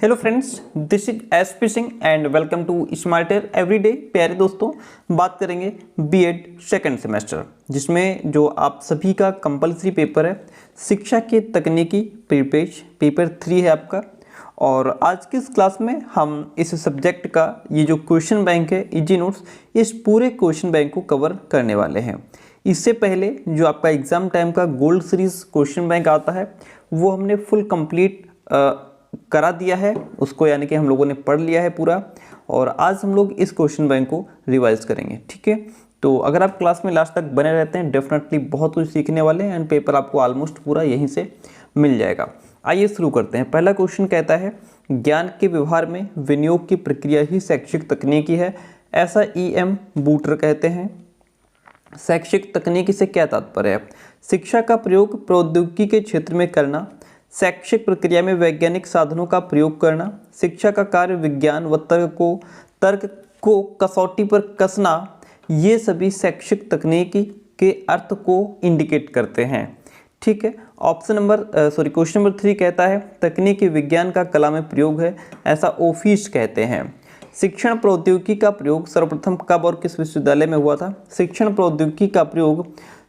Hello friends, this is SP Singh and welcome to Smarter Everyday. प्यारे दोस्तों, बात करेंगे बीएड सेकंड सेमेस्टर, जिसमें जो आप सभी का कंपलसरी पेपर है शिक्षा के तकनीकी प्रीपेज पेपर 3 है आपका। और आज की इस क्लास में हम इस सब्जेक्ट का ये जो क्वेश्चन बैंक है इजी नोट्स, इस पूरे क्वेश्चन बैंक को कवर करने वाले हैं। इससे पहले जो आपका एग्ज़ाम टाइम का गोल्ड सीरीज क्वेश्चन बैंक आता है वो हमने फुल कंप्लीट करा दिया है उसको, यानी कि हम लोगों ने पढ़ लिया है पूरा। और आज हम लोग इस क्वेश्चन बैंक को रिवाइज करेंगे, ठीक है। तो अगर आप क्लास में लास्ट तक बने रहते हैं डेफिनेटली बहुत कुछ सीखने वाले हैं एंड पेपर आपको ऑलमोस्ट पूरा यहीं से मिल जाएगा। आइए शुरू करते हैं। पहला क्वेश्चन कहता है, ज्ञान के व्यवहार में विनियोग की प्रक्रिया ही शैक्षिक तकनीकी है, ऐसा EM बूटर कहते हैं। शैक्षिक तकनीकी से क्या तात्पर्य है? शिक्षा का प्रयोग प्रौद्योगिकी के क्षेत्र में करना, शैक्षिक प्रक्रिया में वैज्ञानिक साधनों का प्रयोग करना, शिक्षा का कार्य विज्ञान व तर्क को कसौटी पर कसना, ये सभी शैक्षिक तकनीकी के अर्थ को इंडिकेट करते हैं, ठीक है। क्वेश्चन नंबर 3 कहता है, तकनीकी विज्ञान का कला में प्रयोग है, ऐसा ऑफिस कहते हैं। शिक्षण प्रौद्योगिकी का प्रयोग सर्वप्रथम कब और किस विश्वविद्यालय में हुआ था? शिक्षण प्रौद्योगिकी का प्रयोग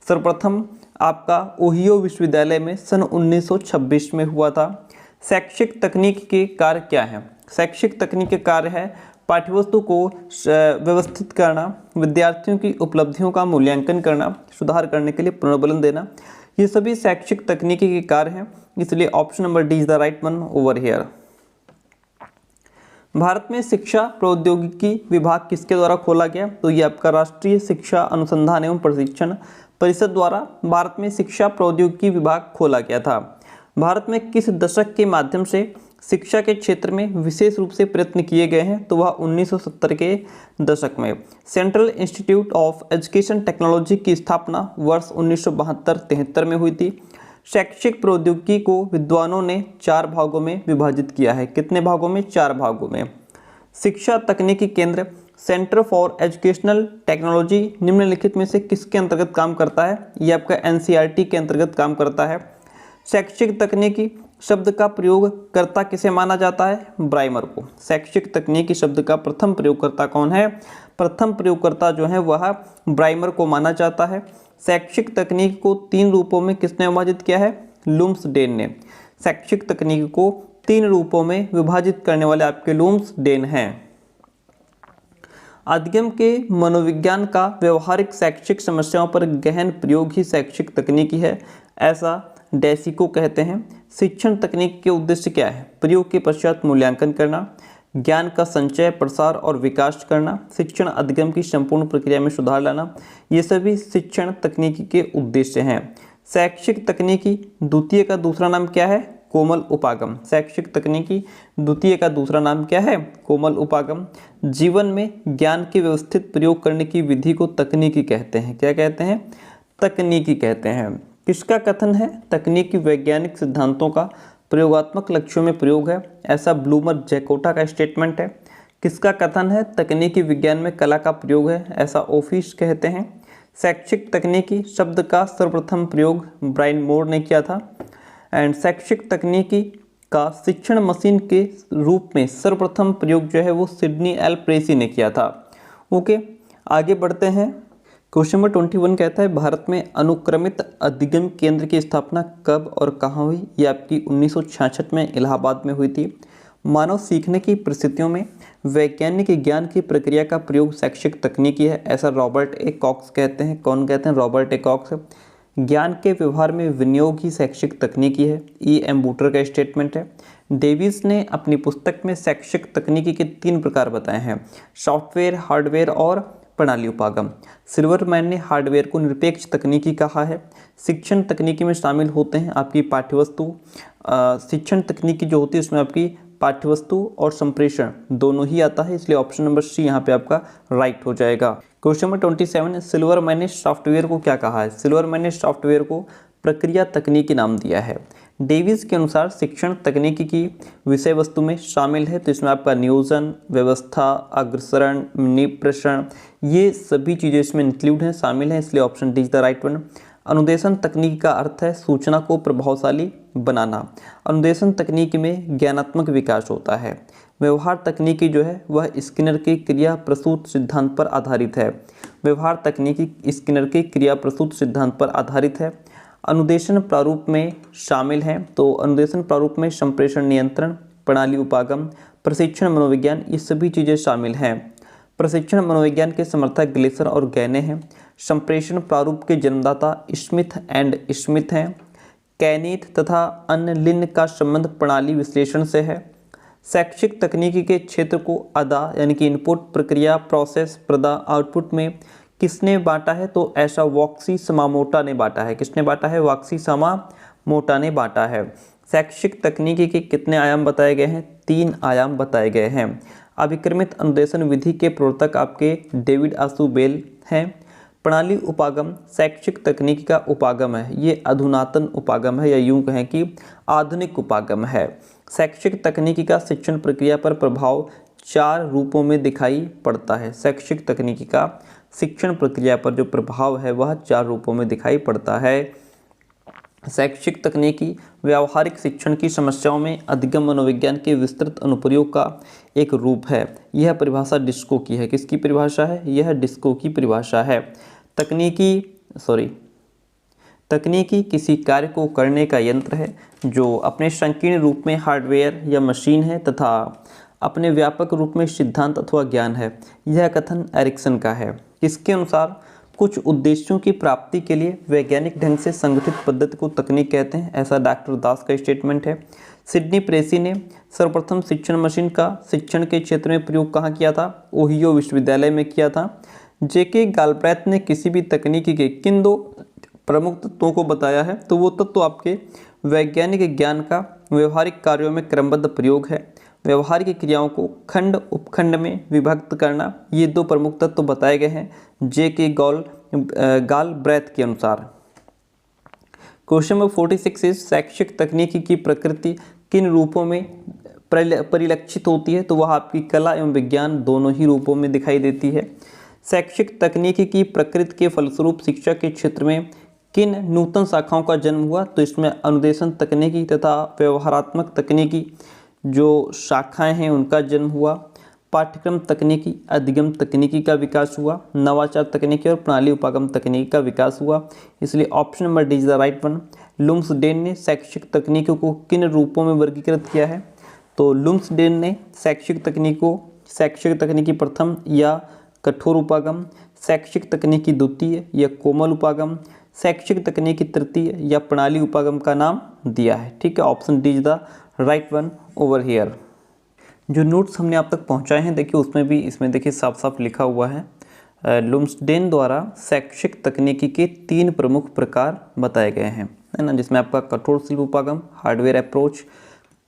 सर्वप्रथम आपका ओहियो विश्वविद्यालय में सन 1926 में हुआ था। शैक्षिक तकनीक के कार्य क्या हैं? शैक्षिक तकनीक के कार्य है पाठ्यवस्तु को व्यवस्थित करना, विद्यार्थियों की उपलब्धियों का मूल्यांकन करना, सुधार करने के लिए पुनर्बलन देना, ये सभी शैक्षिक तकनीकी के कार्य हैं। इसलिए option number D is the right one over here. Bharat में शिक्षा प्रौद्योगिकी विभाग किसके द्वारा खोला गया? तो ये आपका राष्ट्रीय शिक्षा अनुसंधान एवं प्रशिक्षण परिषद द्वारा भारत में शिक्षा प्रौद्योगिकी विभाग खोला गया था। भारत में किस दशक के माध्यम से शिक्षा के क्षेत्र में विशेष रूप से प्रयत्न किए गए हैं? तो वह 1970 के दशक में। Central institute of education technology की स्थापना वर्ष 1972-73 में हुई थी। शैक्षिक प्रौद्योगिकी को विद्वानों ने 4 भागों में विभाजित किया है। कितने भागों में? 4 भागों में। शिक्षा तकनीकी केंद्र सेंटर फॉर एजुकेशनल टेक्नोलॉजी निम्नलिखित में से किसके अंतर्गत काम करता है? ये आपका NCERT के अंतर्गत काम करता है। शैक्षिक तकनीकी शब्द का प्रयोग करता किसे माना जाता है? ब्राइमर को। शैक्षिक तकनीकी शब्द का प्रथम प्रयोगकर्ता कौन है? प्रथम प्रयोगकर्ता जो है वह ब्राइमर को माना जाता है। शैक्षिक तकनीक को 3 रूपों में किसने विभाजित किया है? लुम्सडेन ने। शैक्षिक तकनीक को 3 रूपों में विभाजित करने वाले आपके लुम्सडेन हैं। अधिगम के मनोविज्ञान का व्यवहारिक शैक्षिक समस्याओं पर गहन प्रयोग ही शैक्षिक तकनीकी है, ऐसा डेसिको कहते हैं। शिक्षण तकनीक के उद्देश्य क्या है? प्रयोग के पश्चात मूल्यांकन करना, ज्ञान का संचय प्रसार और विकास करना, शिक्षण अधिगम की संपूर्ण प्रक्रिया में सुधार लाना, ये सभी शिक्षण तकनीकी के उद्देश्य हैं। शैक्षिक तकनीकी द्वितीय का दूसरा नाम क्या है? कोमल उपागम। शैक्षिक तकनीकी द्वितीय का दूसरा नाम क्या है? कोमल उपागम। जीवन में ज्ञान के व्यवस्थित प्रयोग करने की विधि को तकनीकी कहते हैं। क्या कहते हैं? तकनीकी कहते हैं। किसका कथन है? तकनीकी वैज्ञानिक सिद्धांतों का प्रयोगात्मक लक्ष्यों में प्रयोग है, ऐसा ब्लूमर जैकोटा का स्टेटमेंट है। किसका कथन है? तकनीकी विज्ञान में कला का प्रयोग है, ऐसा ऑफिस कहते हैं। शैक्षिक तकनीकी शब्द का सर्वप्रथम प्रयोग ब्रायन मोर ने किया था। एंड शैक्षिक तकनीकी का शिक्षण मशीन के रूप में सर्वप्रथम प्रयोग जो है वो सिडनी एल प्रेसी ने किया था। ओके, आगे बढ़ते हैं। क्वेश्चन नंबर 21 कहता है, भारत में अनुक्रमित अधिगम केंद्र की स्थापना कब और कहाँ हुई? ये आपकी 1966 में इलाहाबाद में हुई थी। मानव सीखने की परिस्थितियों में वैज्ञानिक ज्ञान की प्रक्रिया का प्रयोग शैक्षिक तकनीकी है, ऐसा रॉबर्ट ए कॉक्स कहते हैं। कौन कहते हैं? Robert A Cox. ज्ञान के व्यवहार में विनियोग ही शैक्षिक तकनीकी है, EM बूटर का स्टेटमेंट है। डेविस ने अपनी पुस्तक में शैक्षिक तकनीकी के 3 प्रकार बताए हैं, सॉफ्टवेयर, हार्डवेयर और प्रणाली उपागम। सिल्वरमैन ने हार्डवेयर को निरपेक्ष तकनीकी कहा है। शिक्षण तकनीकी में शामिल होते हैं आपकी पाठ्यवस्तु, शिक्षण तकनीकी जो होती है उसमें आपकी पाठ्यवस्तु और संप्रेषण दोनों ही आता है, इसलिए ऑप्शन नंबर C यहाँ पे आपका राइट हो जाएगा। क्वेश्चन नंबर 27, सिल्वरमैन ने सॉफ्टवेयर को क्या कहा है? सिल्वरमैन ने सॉफ्टवेयर को प्रक्रिया तकनीकी नाम दिया है। डेविस के अनुसार शिक्षण तकनीकी की विषय वस्तु में शामिल है, तो इसमें आपका नियोजन, व्यवस्था, अग्रसरण, निप्रसरण, ये सभी चीज़ें इसमें इंक्लूड हैं, शामिल हैं, इसलिए option D is the right one. अनुदेशन तकनीक का अर्थ है सूचना को प्रभावशाली बनाना। अनुदेशन तकनीक में ज्ञानात्मक विकास होता है। व्यवहार तकनीकी जो है वह स्किनर के क्रिया प्रसूत सिद्धांत पर आधारित है। व्यवहार तकनीकी स्किनर के क्रिया प्रसूत सिद्धांत पर आधारित है। अनुदेशन प्रारूप में शामिल हैं तो अनुदेशन प्रारूप में संप्रेषण नियंत्रण, प्रणाली उपागम, प्रशिक्षण मनोविज्ञान, ये सभी चीज़ें शामिल हैं। प्रशिक्षण मनोविज्ञान के समर्थक ग्लेसर और गैने हैं। संप्रेषण प्रारूप के जन्मदाता स्मिथ एंड स्मिथ हैं। कैनेथ तथा अन्य लिन का संबंध प्रणाली विश्लेषण से है। शैक्षिक तकनीकी के क्षेत्र को अदा यानी कि इनपुट, प्रक्रिया, प्रोसेस, प्रदा, आउटपुट में किसने बांटा है? तो ऐसा वॉक्सी समामोटा ने बांटा है। किसने बांटा है? वॉक्सी समामोटा ने बांटा है। शैक्षिक तकनीकी के कितने आयाम बताए गए हैं? 3 आयाम बताए गए हैं। अभिक्रमित अनुदेशन विधि के प्रवर्तक आपके डेविड आसू बेल हैं। प्रणाली उपागम शैक्षिक तकनीकी का उपागम है, ये अधुनातन उपागम है या यूं कहें कि आधुनिक उपागम है। शैक्षिक तकनीकी का शिक्षण प्रक्रिया पर प्रभाव 4 रूपों में दिखाई पड़ता है। शैक्षिक तकनीकी का शिक्षण प्रक्रिया पर जो प्रभाव है वह 4 रूपों में दिखाई पड़ता है। शैक्षिक तकनीकी व्यावहारिक शिक्षण की समस्याओं में अधिगम मनोविज्ञान के विस्तृत अनुप्रयोग का एक रूप है। यह परिभाषा डिस्को की है। किसकी परिभाषा है? यह डिस्को की परिभाषा है। तकनीकी किसी कार्य को करने का यंत्र है जो अपने संकीर्ण रूप में हार्डवेयर या मशीन है तथा अपने व्यापक रूप में सिद्धांत अथवा ज्ञान है। यह कथन एरिक्सन का है। इसके अनुसार कुछ उद्देश्यों की प्राप्ति के लिए वैज्ञानिक ढंग से संगठित पद्धति को तकनीक कहते हैं, ऐसा डॉक्टर दास का स्टेटमेंट है। सिडनी प्रेसी ने सर्वप्रथम शिक्षण मशीन का शिक्षण के क्षेत्र में प्रयोग कहाँ किया था? ओहियो विश्वविद्यालय में किया था। जेके गालब्रेथ ने किसी भी तकनीकी के किन 2 प्रमुख तत्वों को बताया है? तो वो तत्व आपके वैज्ञानिक ज्ञान का व्यवहारिक कार्यों में क्रमबद्ध प्रयोग है, व्यवहारिक क्रियाओं को खंड उपखंड में विभक्त करना, ये 2 प्रमुख तत्व बताए गए हैं जेके गालब्रेथ के अनुसार। क्वेश्चन नंबर 46 इज शैक्षिक तकनीकी की प्रकृति किन रूपों में परिलक्षित होती है? तो वह आपकी कला एवं विज्ञान दोनों ही रूपों में दिखाई देती है। शैक्षिक तकनीकी की प्रकृति के फलस्वरूप शिक्षा के क्षेत्र में किन नूतन शाखाओं का जन्म हुआ? तो इसमें अनुदेशन तकनीकी तथा व्यवहारात्मक तकनीकी जो शाखाएं हैं उनका जन्म हुआ। पाठ्यक्रम तकनीकी, अधिगम तकनीकी का विकास हुआ। नवाचार तकनीकी और प्रणाली उपागम तकनीकी का विकास हुआ। इसलिए option number D is the right one. Lumsden ने शैक्षिक तकनीकों को किन रूपों में वर्गीकृत किया है? तो लुम्सडेन ने शैक्षिक तकनीकी प्रथम या कठोर उपागम, शैक्षिक तकनीकी द्वितीय या कोमल उपागम, शैक्षिक तकनीकी तृतीय या प्रणाली उपागम का नाम दिया है। ठीक है, option D is the right one over here. जो नोट्स हमने आप तक पहुंचाए हैं देखिए उसमें भी इसमें देखिए साफ साफ लिखा हुआ है लुम्सडेन द्वारा शैक्षिक तकनीकी के 3 प्रमुख प्रकार बताए गए हैं, है ना, जिसमें आपका कठोर शिल्प उपागम, हार्डवेयर अप्रोच,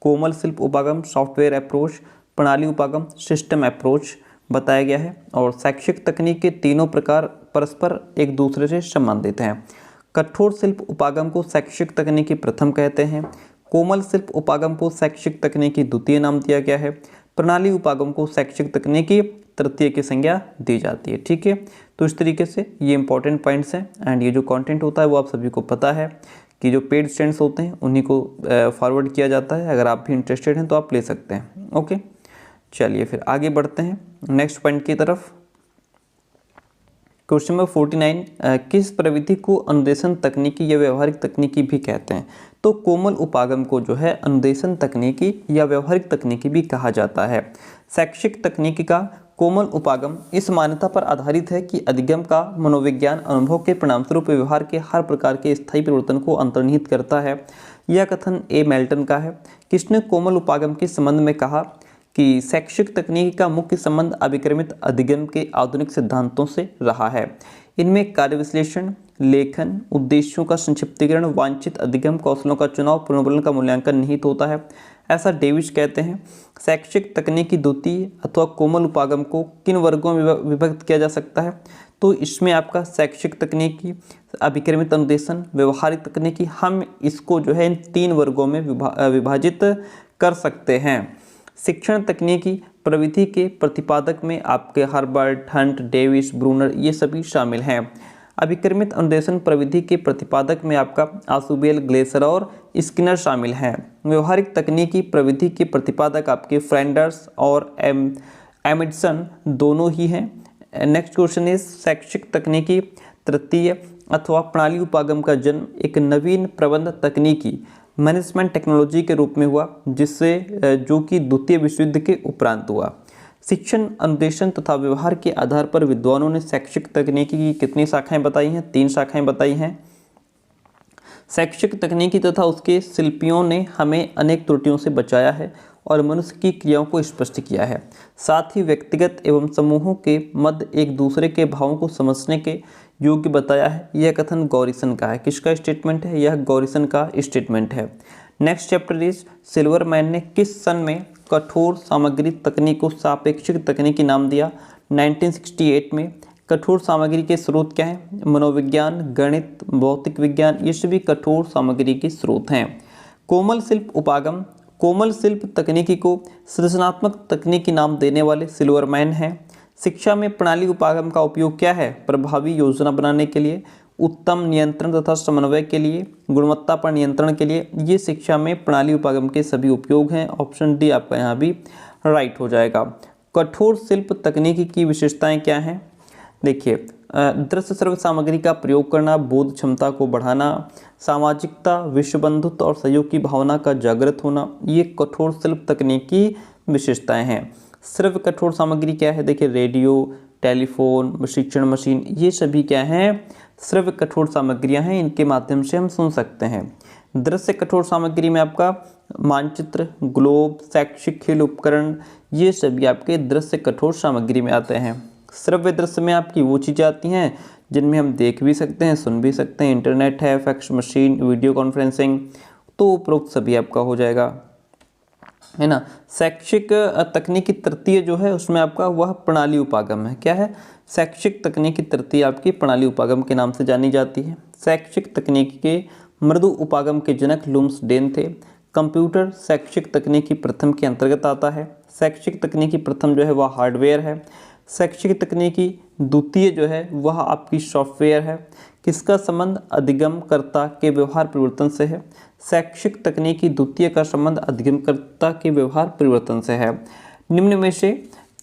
कोमल शिल्प उपागम, सॉफ्टवेयर अप्रोच, प्रणाली उपागम, सिस्टम अप्रोच बताया गया है। और शैक्षिक तकनीक के तीनों प्रकार परस्पर एक दूसरे से संबंधित हैं। कठोर शिल्प उपागम को शैक्षिक तकनीकी प्रथम कहते हैं, कोमल शिल्प उपागम को शैक्षिक तकनीकी द्वितीय नाम दिया गया है, प्रणाली उपागम को शैक्षिक तकनीकी तृतीय की संज्ञा दी जाती है। ठीक है, तो इस तरीके से ये इंपॉर्टेंट पॉइंट्स हैं एंड ये जो कंटेंट होता है वो आप सभी को पता है कि जो पेड स्टूडेंट्स होते हैं उन्हीं को फॉरवर्ड किया जाता है। अगर आप भी इंटरेस्टेड हैं तो आप ले सकते हैं। ओके, चलिए फिर आगे बढ़ते हैं नेक्स्ट पॉइंट की तरफ। क्वेश्चन नंबर 49, किस प्रविधि को अनुदेशन तकनीकी या व्यवहारिक तकनीकी भी कहते हैं? तो कोमल उपागम को जो है अनुदेशन तकनीकी या व्यवहारिक तकनीकी भी कहा जाता है। शैक्षिक तकनीकी का कोमल उपागम इस मान्यता पर आधारित है कि अधिगम का मनोविज्ञान अनुभव के परिणामस्वरूप व्यवहार के हर प्रकार के स्थायी परिवर्तन को अंतर्निहित करता है। यह कथन ए मेल्टन का है। किसने कोमल उपागम के संबंध में कहा कि शैक्षिक तकनीकी का मुख्य संबंध अभिक्रमित अधिगम के आधुनिक सिद्धांतों से रहा है। इनमें कार्य विश्लेषण, लेखन, उद्देश्यों का संक्षिप्तीकरण, वांछित अधिगम कौशलों का चुनाव, पुनर्बलन का मूल्यांकन निहित होता है, ऐसा डेविस कहते हैं। शैक्षिक तकनीकी द्वितीय अथवा कोमल उपागम को किन वर्गों में विभक्त किया जा सकता है? तो इसमें आपका शैक्षिक तकनीकी, अभिक्रमित अनुदेशन, व्यवहारिक तकनीकी, हम इसको जो है इन 3 वर्गों में विभाजित कर सकते हैं। शिक्षण तकनीकी प्रविधि के प्रतिपादक में आपके हर्बर्ट, हंट, डेविस, ब्रूनर ये सभी शामिल हैं। अभिक्रमित अनुदेशन प्रविधि के प्रतिपादक में आपका आशुबेल, ग्लेसर और स्किनर शामिल हैं। व्यवहारिक तकनीकी प्रविधि के प्रतिपादक आपके फ्रेंडर्स और एमिडसन दोनों ही हैं। नेक्स्ट क्वेश्चन इज शैक्षिक तकनीकी तृतीय अथवा प्रणाली उपागम का जन्म एक नवीन प्रबंध तकनीकी मैनेजमेंट टेक्नोलॉजी के रूप में हुआ, जो कि द्वितीय विश्व युद्ध के उपरांत हुआ। शिक्षण, अनुदेशन तथा व्यवहार के आधार पर विद्वानों ने शैक्षिक तकनीकी की कितनी शाखाएं बताई हैं? 3 शाखाएं बताई हैं। शैक्षिक तकनीकी तथा उसके शिल्पियों ने हमें अनेक त्रुटियों से बचाया है और मनुष्य की क्रियाओं को स्पष्ट किया है। साथ ही व्यक्तिगत एवं समूहों के मध्य एक दूसरे के भावों को समझने के योग्य बताया है। यह कथन गॉरिसन का है। किसका स्टेटमेंट है? यह गॉरिसन का स्टेटमेंट है। नेक्स्ट चैप्टर इज सिल्वरमैन ने किस सन में कठोर सामग्री तकनीक को सापेक्षिक तकनीकी नाम दिया? 1968 में। कठोर सामग्री के स्रोत क्या हैं? मनोविज्ञान, गणित, भौतिक विज्ञान, ये सभी कठोर सामग्री के स्रोत हैं। कोमल शिल्प उपागम, कोमल शिल्प तकनीकी को सृजनात्मक तकनीकी नाम देने वाले सिल्वरमैन हैं। शिक्षा में प्रणाली उपागम का उपयोग क्या है? प्रभावी योजना बनाने के लिए, उत्तम नियंत्रण तथा समन्वय के लिए, गुणवत्ता पर नियंत्रण के लिए। ये शिक्षा में प्रणाली उपागम के सभी उपयोग हैं। ऑप्शन डी आपका यहाँ भी राइट हो जाएगा। कठोर शिल्प तकनीकी की विशेषताएं क्या हैं? देखिए, दृश्य श्रव्य सामग्री का प्रयोग करना, बोध क्षमता को बढ़ाना, सामाजिकता, विश्व बंधुत्व और सहयोग की भावना का जागृत होना, ये कठोर शिल्प तकनीक की विशेषताएं हैं। श्रव्य कठोर सामग्री क्या है? देखिए, रेडियो, टेलीफोन, प्रशिक्षण मशीन, ये सभी क्या हैं? श्रव्य कठोर सामग्रियां हैं। इनके माध्यम से हम सुन सकते हैं। दृश्य कठोर सामग्री में आपका मानचित्र, ग्लोब, शैक्षिक खेल उपकरण, ये सभी आपके दृश्य कठोर सामग्री में आते हैं। श्रव्य दृश्य में आपकी वो चीज़ें आती हैं जिनमें हम देख भी सकते हैं, सुन भी सकते हैं। इंटरनेट है, फैक्स मशीन, वीडियो कॉन्फ्रेंसिंग, तो उपरोक्त सभी आपका हो जाएगा, है ना। शैक्षिक तकनीकी तृतीय जो है उसमें आपका वह प्रणाली उपागम है। क्या है? शैक्षिक तकनीकी तृतीय आपकी प्रणाली उपागम के नाम से जानी जाती है। शैक्षिक तकनीकी के मृदु उपागम के जनक लुम्सडेन थे। कंप्यूटर शैक्षिक तकनीकी प्रथम के अंतर्गत आता है। शैक्षिक तकनीकी प्रथम जो है वह हार्डवेयर है। शैक्षिक तकनीकी द्वितीय जो है वह आपकी सॉफ्टवेयर है। किसका संबंध? अधिगमकर्ता के व्यवहार परिवर्तन से है। शैक्षिक तकनीकी द्वितीय का संबंध अधिगमकर्ता के व्यवहार परिवर्तन से है। निम्न में से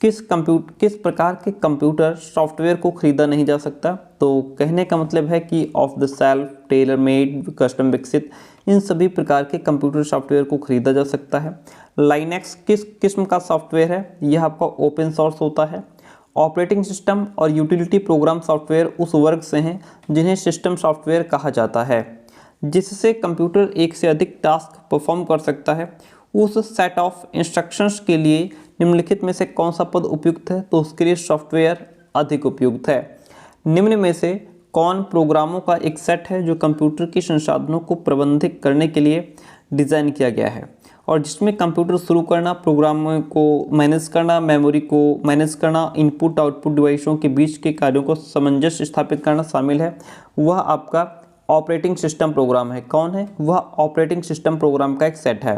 किस प्रकार के कंप्यूटर सॉफ्टवेयर को खरीदा नहीं जा सकता? तो कहने का मतलब है कि of the self, tailor made, custom विकसित, इन सभी प्रकार के कंप्यूटर सॉफ्टवेयर को खरीदा जा सकता है। लाइनेक्स किस किस्म का सॉफ्टवेयर है? यह आपका ओपन सोर्स होता है। ऑपरेटिंग सिस्टम और यूटिलिटी प्रोग्राम सॉफ्टवेयर उस वर्ग से हैं जिन्हें सिस्टम सॉफ्टवेयर कहा जाता है। जिससे कंप्यूटर एक से अधिक टास्क परफॉर्म कर सकता है। उस सेट ऑफ इंस्ट्रक्शंस के लिए निम्नलिखित में से कौन सा पद उपयुक्त है? तो उसके लिए सॉफ्टवेयर अधिक उपयुक्त है। निम्न में से कौन प्रोग्रामों का एक सेट है जो कंप्यूटर के संसाधनों को प्रबंधित करने के लिए डिज़ाइन किया गया है और जिसमें कंप्यूटर शुरू करना, प्रोग्राम को मैनेज करना, मेमोरी को मैनेज करना, इनपुट आउटपुट डिवाइसों के बीच के कार्यों को सामंजस्य स्थापित करना शामिल है? वह आपका ऑपरेटिंग सिस्टम प्रोग्राम है। कौन है? वह ऑपरेटिंग सिस्टम प्रोग्राम का एक सेट है।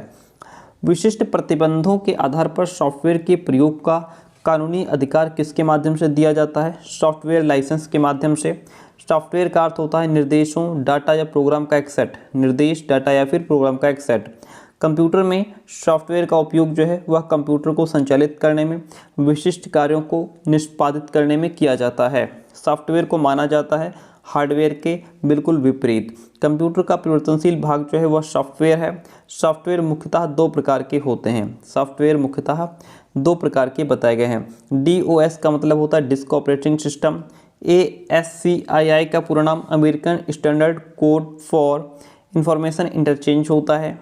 विशिष्ट प्रतिबंधों के आधार पर सॉफ्टवेयर के प्रयोग का कानूनी अधिकार किसके माध्यम से दिया जाता है? सॉफ्टवेयर लाइसेंस के माध्यम से। सॉफ्टवेयर का अर्थ होता है निर्देशों, डाटा या प्रोग्राम का एक सेट। निर्देश, डाटा या फिर प्रोग्राम का एक सेट। कंप्यूटर में सॉफ्टवेयर का उपयोग जो है वह कंप्यूटर को संचालित करने में, विशिष्ट कार्यों को निष्पादित करने में किया जाता है। सॉफ्टवेयर को माना जाता है हार्डवेयर के बिल्कुल विपरीत। कंप्यूटर का परिवर्तनशील भाग जो है वह सॉफ्टवेयर है। सॉफ्टवेयर मुख्यतः 2 प्रकार के होते हैं। सॉफ्टवेयर मुख्यतः 2 प्रकार के बताए गए हैं। DOS का मतलब होता है डिस्क ऑपरेटिंग सिस्टम। ASCII का पूरा नाम American standard code for information interchange होता है।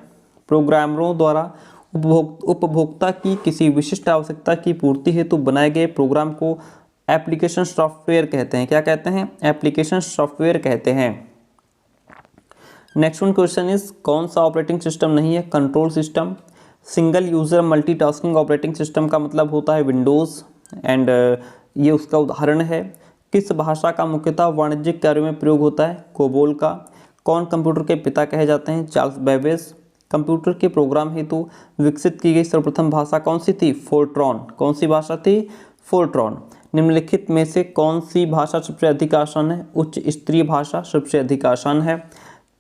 प्रोग्रामरों द्वारा उपभोक्ता की किसी विशिष्ट आवश्यकता की पूर्ति हेतु बनाए गए प्रोग्राम को एप्लीकेशन सॉफ्टवेयर कहते हैं। क्या कहते हैं? एप्लीकेशन सॉफ्टवेयर कहते हैं। नेक्स्ट वन क्वेश्चन इज कौन सा ऑपरेटिंग सिस्टम नहीं है? Control system. Single user multitasking operating system का मतलब होता है विंडोज़ एंड ये उसका उदाहरण है। किस भाषा का मुख्यतः वाणिज्यिक कार्यों में प्रयोग होता है? कोबोल का। कौन कंप्यूटर के पिता कहे जाते हैं? Charles Babbage. कंप्यूटर के प्रोग्राम हेतु विकसित की गई सर्वप्रथम भाषा कौन सी थी? फोर्ट्रॉन। कौन सी भाषा थी? फोर्ट्रॉन। निम्नलिखित में से कौन सी भाषा सबसे अधिक आसान है? उच्च स्तरीय भाषा सबसे अधिक आसान है।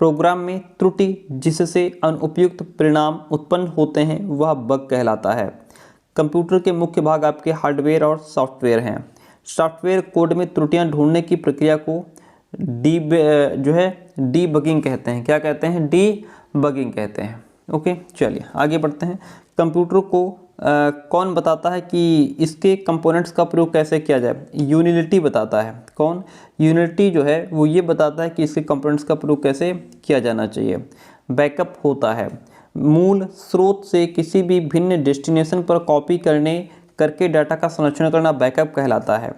प्रोग्राम में त्रुटि जिससे अनुपयुक्त परिणाम उत्पन्न होते हैं वह बग कहलाता है। कंप्यूटर के मुख्य भाग आपके हार्डवेयर और सॉफ्टवेयर हैं। सॉफ्टवेयर कोड में त्रुटियां ढूंढने की प्रक्रिया को डीबगिंग कहते हैं। क्या कहते हैं? डीबगिंग कहते हैं। ओके, चलिए आगे बढ़ते हैं। कंप्यूटर को कौन बताता है कि इसके कंपोनेंट्स का प्रयोग कैसे किया जाए? यूनिलिटी बताता है। कौन? यूनिलिटी जो है वो ये बताता है कि इसके कंपोनेंट्स का प्रयोग कैसे किया जाना चाहिए। बैकअप होता है। मूल स्रोत से किसी भी भिन्न डेस्टिनेशन पर कॉपी करके डाटा का संरक्षण करना बैकअप कहलाता है।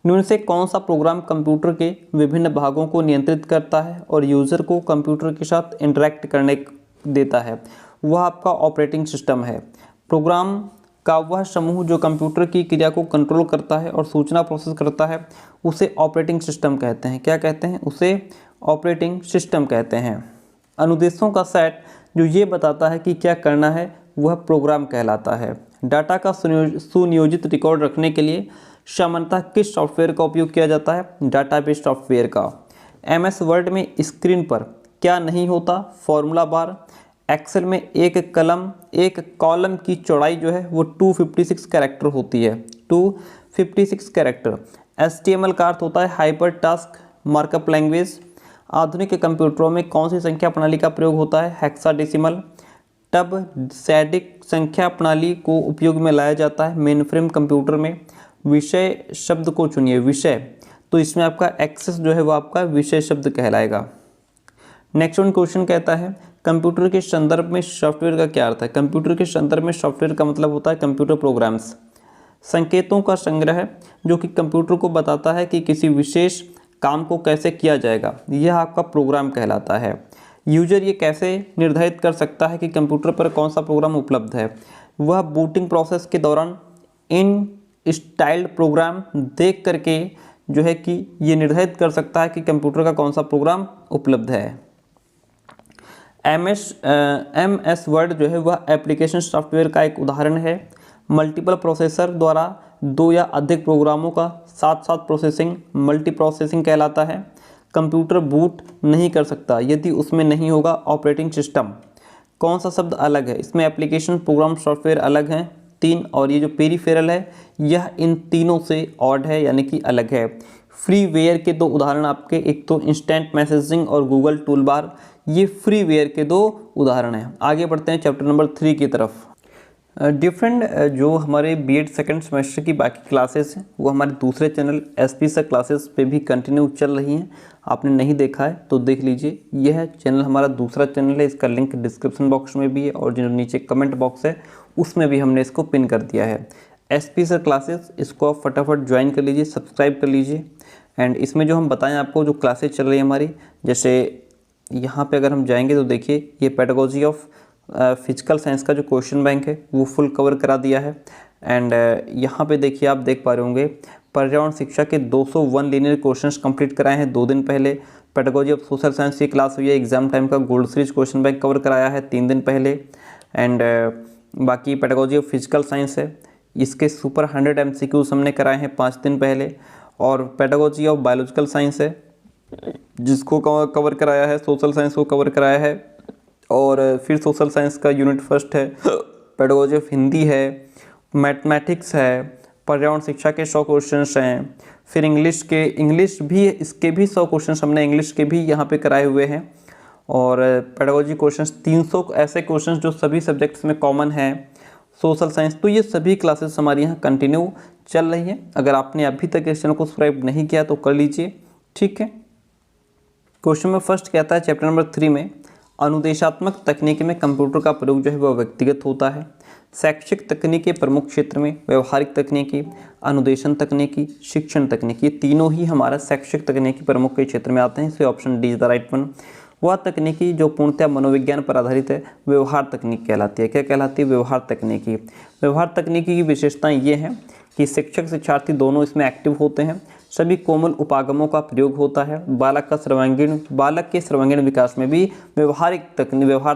निम्न से कौन सा प्रोग्राम कंप्यूटर के विभिन्न भागों को नियंत्रित करता है और यूज़र को कंप्यूटर के साथ इंटरैक्ट करने देता है? वह आपका ऑपरेटिंग सिस्टम है। प्रोग्राम का वह समूह जो कंप्यूटर की क्रिया को कंट्रोल करता है और सूचना प्रोसेस करता है उसे ऑपरेटिंग सिस्टम कहते हैं। क्या कहते हैं? उसे ऑपरेटिंग सिस्टम कहते हैं। अनुदेशों का सेट जो ये बताता है कि क्या करना है वह प्रोग्राम कहलाता है। डाटा का सुनियोजित रिकॉर्ड रखने के लिए सामान्यतः किस सॉफ्टवेयर का उपयोग किया जाता है? डाटाबेस सॉफ्टवेयर का। MS वर्ड में स्क्रीन पर क्या नहीं होता? Formula bar. एक्सेल में एक कॉलम की चौड़ाई जो है वो 256 कैरेक्टर होती है। 256 कैरेक्टर। HTML का अर्थ होता है हाइपर टास्क मार्कअप लैंग्वेज। आधुनिक कंप्यूटरों में कौन सी संख्या प्रणाली का प्रयोग होता है? हेक्साडेसिमल। टब सैडिक संख्या प्रणाली को उपयोग में लाया जाता है मेनफ्रेम कंप्यूटर में। विषय शब्द को चुनिए। विषय, तो इसमें आपका एक्सेस जो है वो आपका विषय शब्द कहलाएगा। नेक्स्ट वन क्वेश्चन कहता है कंप्यूटर के संदर्भ में सॉफ्टवेयर का क्या अर्थ है? कंप्यूटर के संदर्भ में सॉफ्टवेयर का मतलब होता है कंप्यूटर प्रोग्राम्स। संकेतों का संग्रह जो कि कंप्यूटर को बताता है कि किसी विशेष काम को कैसे किया जाएगा, यह आपका प्रोग्राम कहलाता है। यूजर ये कैसे निर्धारित कर सकता है कि कंप्यूटर पर कौन सा प्रोग्राम उपलब्ध है? वह बूटिंग प्रोसेस के दौरान इन स्टाइल्ड प्रोग्राम देख करके जो है कि ये निर्धारित कर सकता है कि कंप्यूटर का कौन सा प्रोग्राम उपलब्ध है। MS वर्ड जो है वह एप्लीकेशन सॉफ्टवेयर का एक उदाहरण है। मल्टीपल प्रोसेसर द्वारा दो या अधिक प्रोग्रामों का साथ साथ प्रोसेसिंग मल्टी प्रोसेसिंग कहलाता है। कंप्यूटर बूट नहीं कर सकता यदि उसमें नहीं होगा ऑपरेटिंग सिस्टम। कौन सा शब्द अलग है? इसमें एप्लीकेशन प्रोग्राम सॉफ्टवेयर अलग हैं 3, और ये जो पेरिफेरल है यह इन तीनों से ऑड है यानी कि अलग है। फ्रीवेयर के दो उदाहरण आपके, एक तो इंस्टेंट मैसेजिंग और गूगल टूलबार, ये फ्रीवेयर के दो उदाहरण हैं। आगे बढ़ते हैं चैप्टर नंबर 3 की तरफ। डिफरेंट जो हमारे बीएड सेकंड सेमेस्टर की बाकी क्लासेस हैं वो हमारे दूसरे चैनल SP सर क्लासेस पे भी कंटिन्यू चल रही हैं। आपने नहीं देखा है तो देख लीजिए। यह चैनल हमारा दूसरा चैनल है, इसका लिंक डिस्क्रिप्शन बॉक्स में भी है और जो नीचे कमेंट बॉक्स है उसमें भी हमने इसको पिन कर दिया है। SP सर क्लासेस, इसको आप फटाफट ज्वाइन कर लीजिए, सब्सक्राइब कर लीजिए। एंड इसमें जो हम बताएं आपको जो क्लासेस चल रही है हमारी, जैसे यहाँ पे अगर हम जाएंगे तो देखिए ये पेडागोजी ऑफ फिजिकल साइंस का जो क्वेश्चन बैंक है वो फुल कवर करा दिया है। एंड यहाँ पे देखिए आप देख पा रहे होंगे पर्यावरण शिक्षा के 201 लीनियर क्वेश्चंस कंप्लीट कराए हैं 2 दिन पहले। पेडागोजी ऑफ सोशल साइंस की क्लास हुई है, एग्जाम टाइम का gold series question bank cover कराया है 3 दिन पहले। एंड बाकी पेडागोजी ऑफ फिजिकल साइंस है, इसके सुपर 100 MCQs हमने कराए हैं 5 दिन पहले। और पेडागोजी ऑफ बायोलॉजिकल साइंस है जिसको कवर कराया है, सोशल साइंस को कवर कराया है। और फिर सोशल साइंस का यूनिट फर्स्ट है, पेडागोजी ऑफ हिंदी है, मैथमेटिक्स है, पर्यावरण शिक्षा के 100 क्वेश्चंस हैं। फिर इंग्लिश भी इसके भी 100 क्वेश्चंस हमने इंग्लिश के भी यहाँ पे कराए हुए हैं। और पेडागोजी क्वेश्चंस 300 ऐसे क्वेश्चंस जो सभी सब्जेक्ट्स में कॉमन हैं। सोशल साइंस, तो ये सभी क्लासेस हमारी यहाँ कंटिन्यू चल रही हैं। अगर आपने अभी तक इस चैनल को सब्सक्राइब नहीं किया तो कर लीजिए, ठीक है। क्वेश्चन में फर्स्ट कहता है चैप्टर नंबर 3 में अनुदेशात्मक तकनीकी में कंप्यूटर का प्रयोग जो है वह व्यक्तिगत होता है। शैक्षिक तकनीक के प्रमुख क्षेत्र में व्यवहारिक तकनीकी, अनुदेशन तकनीकी, शिक्षण तकनीकी, तीनों ही हमारा शैक्षिक तकनीकी प्रमुख के क्षेत्र में आते हैं। इसलिए option D is the right one. वह तकनीकी जो पूर्णतः मनोविज्ञान पर आधारित है व्यवहार तकनीक कहलाती है। क्या कहलाती है? व्यवहार तकनीकी। व्यवहार तकनीकी की विशेषताएं ये हैं कि शिक्षक शिक्षार्थी दोनों इसमें एक्टिव होते हैं, सभी कोमल उपागमों का प्रयोग होता है, बालक के सर्वांगीण विकास में भी व्यवहार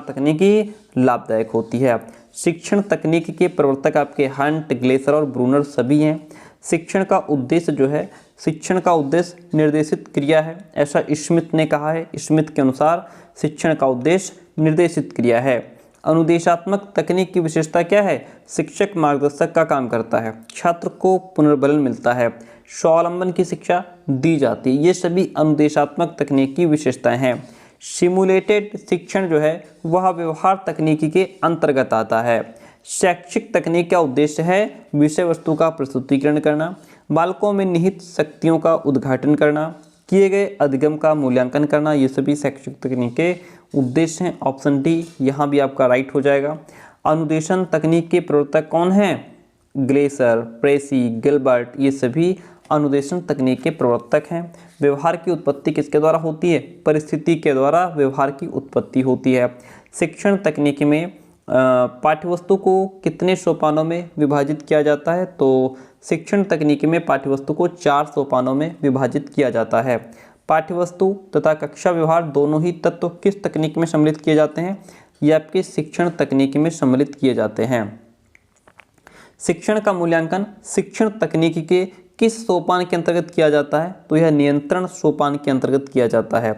तकनीकी लाभदायक होती है। शिक्षण तकनीक के प्रवर्तक आपके हंट, ग्लेसर और ब्रूनर सभी हैं। शिक्षण का उद्देश्य जो है, शिक्षण का उद्देश्य निर्देशित क्रिया है, ऐसा स्मिथ ने कहा है। स्मिथ के अनुसार शिक्षण का उद्देश्य निर्देशित क्रिया है। अनुदेशात्मक तकनीक की विशेषता क्या है? शिक्षक मार्गदर्शक का काम करता है, छात्र को पुनर्बलन मिलता है, स्वावलंबन की शिक्षा दी जाती है। ये सभी अनुदेशात्मक तकनीक की विशेषताएं हैं। सिमुलेटेड शिक्षण जो है वह व्यवहार तकनीकी के अंतर्गत आता है। शैक्षिक तकनीक का उद्देश्य है विषय वस्तु का प्रस्तुतिकरण करना, बालकों में निहित शक्तियों का उद्घाटन करना, किए गए अधिगम का मूल्यांकन करना। ये सभी शैक्षिक तकनीक के उद्देश्य हैं। ऑप्शन डी यहाँ भी आपका राइट हो जाएगा। अनुदेशन तकनीक के प्रवर्तक कौन हैं? ग्लेसर, प्रेसी, गिलबर्ट, ये सभी अनुदेशन तकनीक के प्रवर्तक हैं। व्यवहार की उत्पत्ति किसके द्वारा होती है? परिस्थिति के द्वारा व्यवहार की उत्पत्ति होती है। शिक्षण तकनीक में पाठ्यवस्तु को कितने सोपानों में विभाजित किया जाता है? तो शिक्षण तकनीकी में पाठ्यवस्तु को 4 सोपानों में विभाजित किया जाता है। पाठ्यवस्तु तथा कक्षा व्यवहार दोनों ही तत्व किस तकनीक में सम्मिलित किए जाते हैं? ये आपके शिक्षण तकनीकी में सम्मिलित किए जाते हैं। शिक्षण का मूल्यांकन शिक्षण तकनीकी के किस सोपान के अंतर्गत किया जाता है? तो यह नियंत्रण सोपान के अंतर्गत किया जाता है।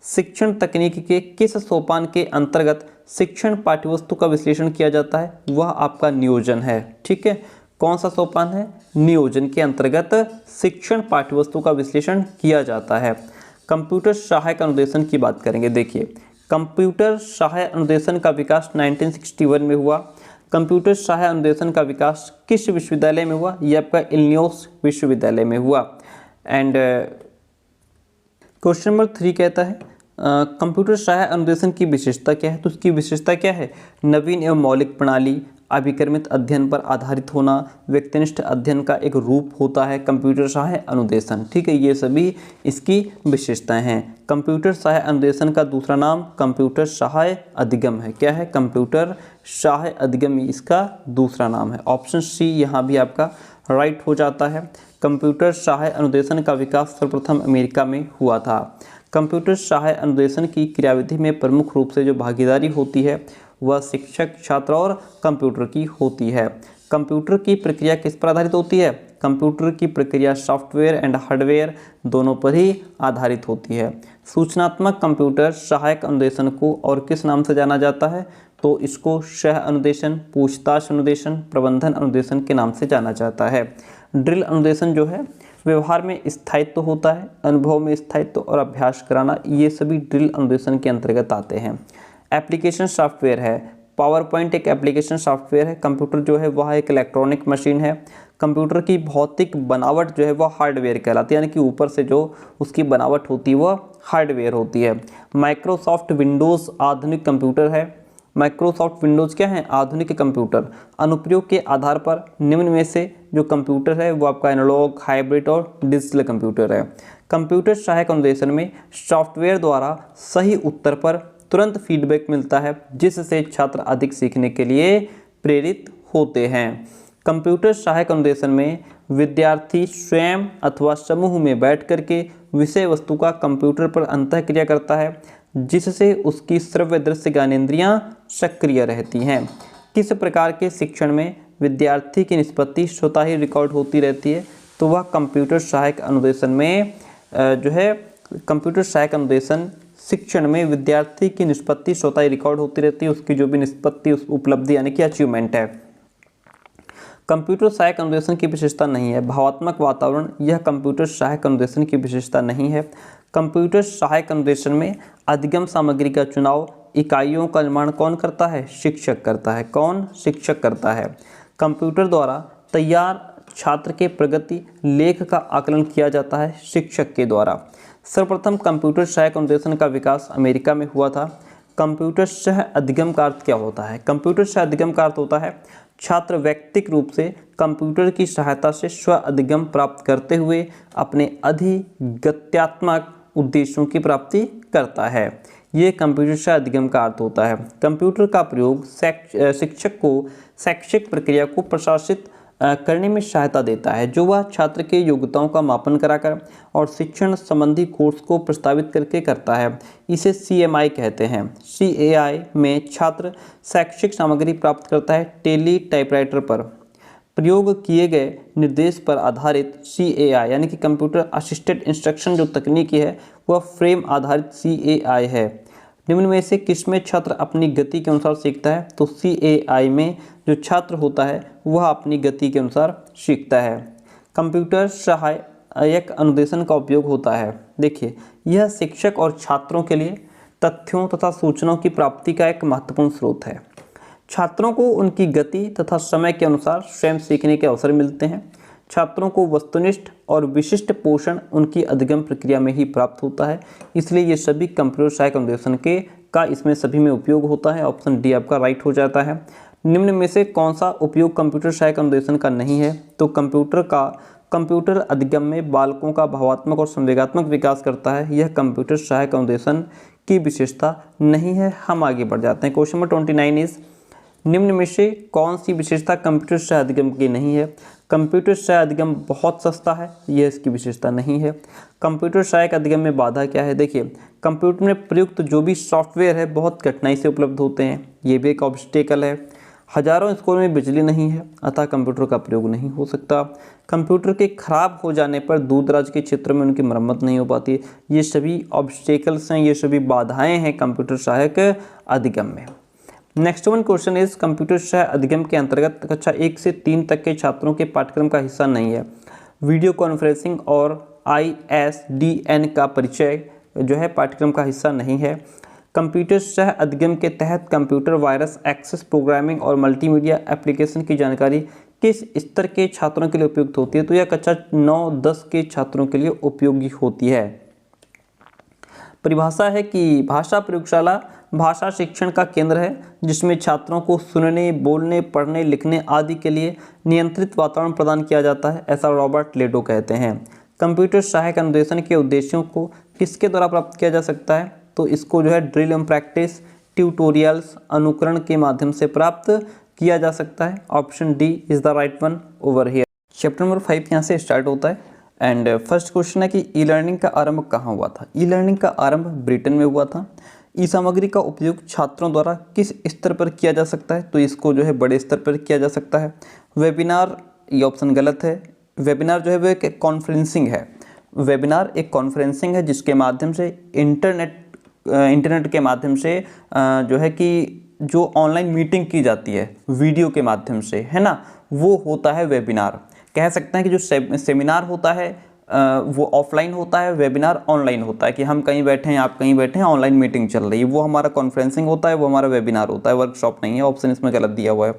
शिक्षण तकनीकी के किस सोपान के अंतर्गत शिक्षण पाठ्यवस्तु का विश्लेषण किया जाता है? वह आपका नियोजन है। ठीक है, कौन सा सोपान है? नियोजन के अंतर्गत शिक्षण पाठ्यवस्तु का विश्लेषण किया जाता है। कंप्यूटर सहायक अनुदेशन की बात करेंगे। देखिए, कंप्यूटर सहायक अनुदेशन का विकास 1961 में हुआ। कंप्यूटर सहायक अनुदेशन का विकास किस विश्वविद्यालय में हुआ? यह आपका इलिनॉइस विश्वविद्यालय में हुआ। एंड क्वेश्चन नंबर 3 कहता है कंप्यूटर सहायक अनुदेशन की विशेषता क्या है? तो उसकी विशेषता क्या है? नवीन एवं मौलिक प्रणाली, अभिक्रमित अध्ययन पर आधारित होना, व्यक्तिनिष्ठ अध्ययन का एक रूप होता है कंप्यूटर सहायक अनुदेशन। ठीक है, ये सभी इसकी विशेषताएं हैं। कंप्यूटर सहायक अनुदेशन का दूसरा नाम कंप्यूटर सहायक अधिगम है। क्या है? कंप्यूटर सहायक अधिगम इसका दूसरा नाम है। ऑप्शन सी यहाँ भी आपका राइट हो जाता है। कंप्यूटर सहायक अनुदेशन का विकास सर्वप्रथम अमेरिका में हुआ था। कंप्यूटर सहायक अनुदेशन की क्रियाविधि में प्रमुख रूप से जो भागीदारी होती है वह शिक्षक, छात्र और कंप्यूटर की होती है। कंप्यूटर की प्रक्रिया किस पर आधारित होती है? कंप्यूटर की प्रक्रिया सॉफ्टवेयर एंड हार्डवेयर दोनों पर ही आधारित होती है। सूचनात्मक कंप्यूटर सहायक अनुदेशन को और किस नाम से जाना जाता है? तो इसको सह अनुदेशन, पूछताछ अनुदेशन, प्रबंधन अनुदेशन के नाम से जाना जाता है। ड्रिल अनुदेशन जो है व्यवहार में स्थायित्व होता है, अनुभव में स्थायित्व और अभ्यास कराना, ये सभी ड्रिल अनुदेशन के अंतर्गत आते हैं। एप्लीकेशन सॉफ्टवेयर है। पावर पॉइंट एक एप्लीकेशन सॉफ्टवेयर है। कंप्यूटर जो है वह एक इलेक्ट्रॉनिक मशीन है। कंप्यूटर की भौतिक बनावट जो है वह हार्डवेयर कहलाती है, यानी कि ऊपर से जो उसकी बनावट होती है वह हार्डवेयर होती है। माइक्रोसॉफ्ट विंडोज़ आधुनिक कंप्यूटर है। माइक्रोसॉफ्ट विंडोज़ क्या है? आधुनिक कंप्यूटर। अनुप्रयोग के आधार पर निम्न में से जो कंप्यूटर है वो आपका एनालॉग, हाइब्रिड और डिजिटल कंप्यूटर है। कंप्यूटर सहायक अनुदेशन में सॉफ्टवेयर द्वारा सही उत्तर पर तुरंत फीडबैक मिलता है, जिससे छात्र अधिक सीखने के लिए प्रेरित होते हैं। कंप्यूटर सहायक अनुदेशन में विद्यार्थी स्वयं अथवा समूह में बैठ करके विषय वस्तु का कंप्यूटर पर अंतःक्रिया करता है, जिससे उसकी श्रव्य दृश्य ज्ञानेंद्रियां सक्रिय रहती हैं। किस प्रकार के शिक्षण में विद्यार्थी की निष्पत्ति स्वतः ही रिकॉर्ड होती रहती है? तो वह कंप्यूटर सहायक अनुदेशन में जो है कंप्यूटर सहायक अनुदेशन शिक्षण में विद्यार्थी की निष्पत्ति स्वतः ही रिकॉर्ड होती रहती है, उसकी जो भी निष्पत्ति उपलब्धि यानी कि अचीवमेंट है। कंप्यूटर सहायक अनुदेशन की विशेषता नहीं है। भावात्मक वातावरण, यह कंप्यूटर सहायक अनुदेशन की विशेषता नहीं है। कंप्यूटर सहायक अनुदेशन में अधिगम सामग्री का चुनाव, इकाइयों का निर्माण कौन करता है? शिक्षक करता है। कौन? शिक्षक करता है। कंप्यूटर द्वारा तैयार छात्र के प्रगति लेख का आकलन किया जाता है शिक्षक के द्वारा। सर्वप्रथम कंप्यूटर सहायक अनुदेशन का विकास अमेरिका में हुआ था। कंप्यूटर सह अधिगम का अर्थ क्या होता है? कंप्यूटर सह अधिगम का अर्थ होता है छात्र व्यक्तिगत रूप से कंप्यूटर की सहायता से स्व अधिगम प्राप्त करते हुए अपने अधिगत्यात्मक उद्देश्यों की प्राप्ति करता है। ये कंप्यूटर सह अधिगम का अर्थ होता है। कंप्यूटर का प्रयोग शिक्षक को शैक्षिक प्रक्रिया को प्रशासित करने में सहायता देता है, जो वह छात्र के योग्यताओं का मापन कराकर और शिक्षण संबंधी कोर्स को प्रस्तावित करके करता है। इसे CMI कहते हैं। CAI में छात्र शैक्षिक सामग्री प्राप्त करता है टेली टाइपराइटर पर। प्रयोग किए गए निर्देश पर आधारित CAI यानी कि कंप्यूटर असिस्टेड इंस्ट्रक्शन जो तकनीकी है वह फ्रेम आधारित CAI है। निम्न में से किसमें छात्र अपनी गति के अनुसार सीखता है? तो CAI में जो छात्र होता है वह अपनी गति के अनुसार सीखता है। कंप्यूटर सहायक अनुदेशन का उपयोग होता है। देखिए, यह शिक्षक और छात्रों के लिए तथ्यों तथा सूचनाओं की प्राप्ति का एक महत्वपूर्ण स्रोत है। छात्रों को उनकी गति तथा समय के अनुसार स्वयं सीखने के अवसर मिलते हैं। छात्रों को वस्तुनिष्ठ और विशिष्ट पोषण उनकी अधिगम प्रक्रिया में ही प्राप्त होता है, इसलिए ये सभी कंप्यूटर सहायक अनुदेशन का इसमें सभी में उपयोग होता है। ऑप्शन डी आपका राइट हो जाता है। निम्न में से कौन सा उपयोग कंप्यूटर सहायक अनुदेशन का नहीं है? तो कंप्यूटर अधिगम में बालकों का भावात्मक और संवेगात्मक विकास करता है। यह कंप्यूटर सहायक अनुदेशन की विशेषता नहीं है। हम आगे बढ़ जाते हैं। क्वेश्चन नंबर 29 इज निम्न में से कौन सी विशेषता कंप्यूटर सहायक अधिगम की नहीं है? कंप्यूटर सहायक अधिगम बहुत सस्ता है, यह इसकी विशेषता नहीं है। कंप्यूटर सहायक अधिगम में बाधा क्या है? देखिए, कंप्यूटर में प्रयुक्त जो भी सॉफ्टवेयर है बहुत कठिनाई से उपलब्ध होते हैं, ये भी एक ऑब्स्टेकल है। हजारों स्कूलों में बिजली नहीं है, अतः कंप्यूटर का प्रयोग नहीं हो सकता। कंप्यूटर के खराब हो जाने पर दूर दराज के क्षेत्र में उनकी मरम्मत नहीं हो पाती। ये सभी ऑब्स्टेकल्स हैं, ये सभी बाधाएं हैं कंप्यूटर सहायक अधिगम में। Next one question is computer सहायक अधिगम के अंतर्गत कक्षा 1 से 3 तक के छात्रों के पाठ्यक्रम का हिस्सा नहीं है। वीडियो कॉन्फ्रेंसिंग और ISDN का परिचय जो है पाठ्यक्रम का हिस्सा नहीं है। कंप्यूटर सहायक अधिगम के तहत कंप्यूटर वायरस एक्सेस प्रोग्रामिंग और मल्टीमीडिया एप्लीकेशन की जानकारी किस स्तर के छात्रों के लिए उपयुक्त होती है? तो यह कक्षा 9-10 के छात्रों के लिए उपयोगी होती है। परिभाषा है कि भाषा प्रयोगशाला भाषा शिक्षण का केंद्र है जिसमें छात्रों को सुनने, बोलने, पढ़ने, लिखने आदि के लिए नियंत्रित वातावरण प्रदान किया जाता है, ऐसा रॉबर्ट लेडो कहते हैं। कंप्यूटर सहायक अनुदेशन के उद्देश्यों को किसके द्वारा प्राप्त किया जा सकता है? तो इसको जो है ड्रिल एंड प्रैक्टिस, ट्यूटोरियल्स, अनुकरण के माध्यम से प्राप्त किया जा सकता है। Option D is the right one over here. Chapter number 5 यहाँ से स्टार्ट होता है एंड फर्स्ट क्वेश्चन है कि ई लर्निंग का आरंभ कहाँ हुआ था? ई लर्निंग का आरंभ ब्रिटेन में हुआ था। ई सामग्री का उपयोग छात्रों द्वारा किस स्तर पर किया जा सकता है? तो इसको जो है बड़े स्तर पर किया जा सकता है। वेबिनार, ये ऑप्शन गलत है। वेबिनार जो है वो एक कॉन्फ्रेंसिंग है। वेबिनार एक कॉन्फ्रेंसिंग है जिसके माध्यम से इंटरनेट के माध्यम से जो है कि जो ऑनलाइन मीटिंग की जाती है वीडियो के माध्यम से, है ना, वो होता है वेबिनार। कह सकते हैं कि जो सेमिनार होता है वो ऑफलाइन होता है, वेबिनार ऑनलाइन होता है कि हम कहीं बैठे हैं, आप कहीं बैठे हैं, ऑनलाइन मीटिंग चल रही है, वो हमारा कॉन्फ्रेंसिंग होता है, वो हमारा वेबिनार होता है, वर्कशॉप नहीं है। ऑप्शन इसमें गलत दिया हुआ है।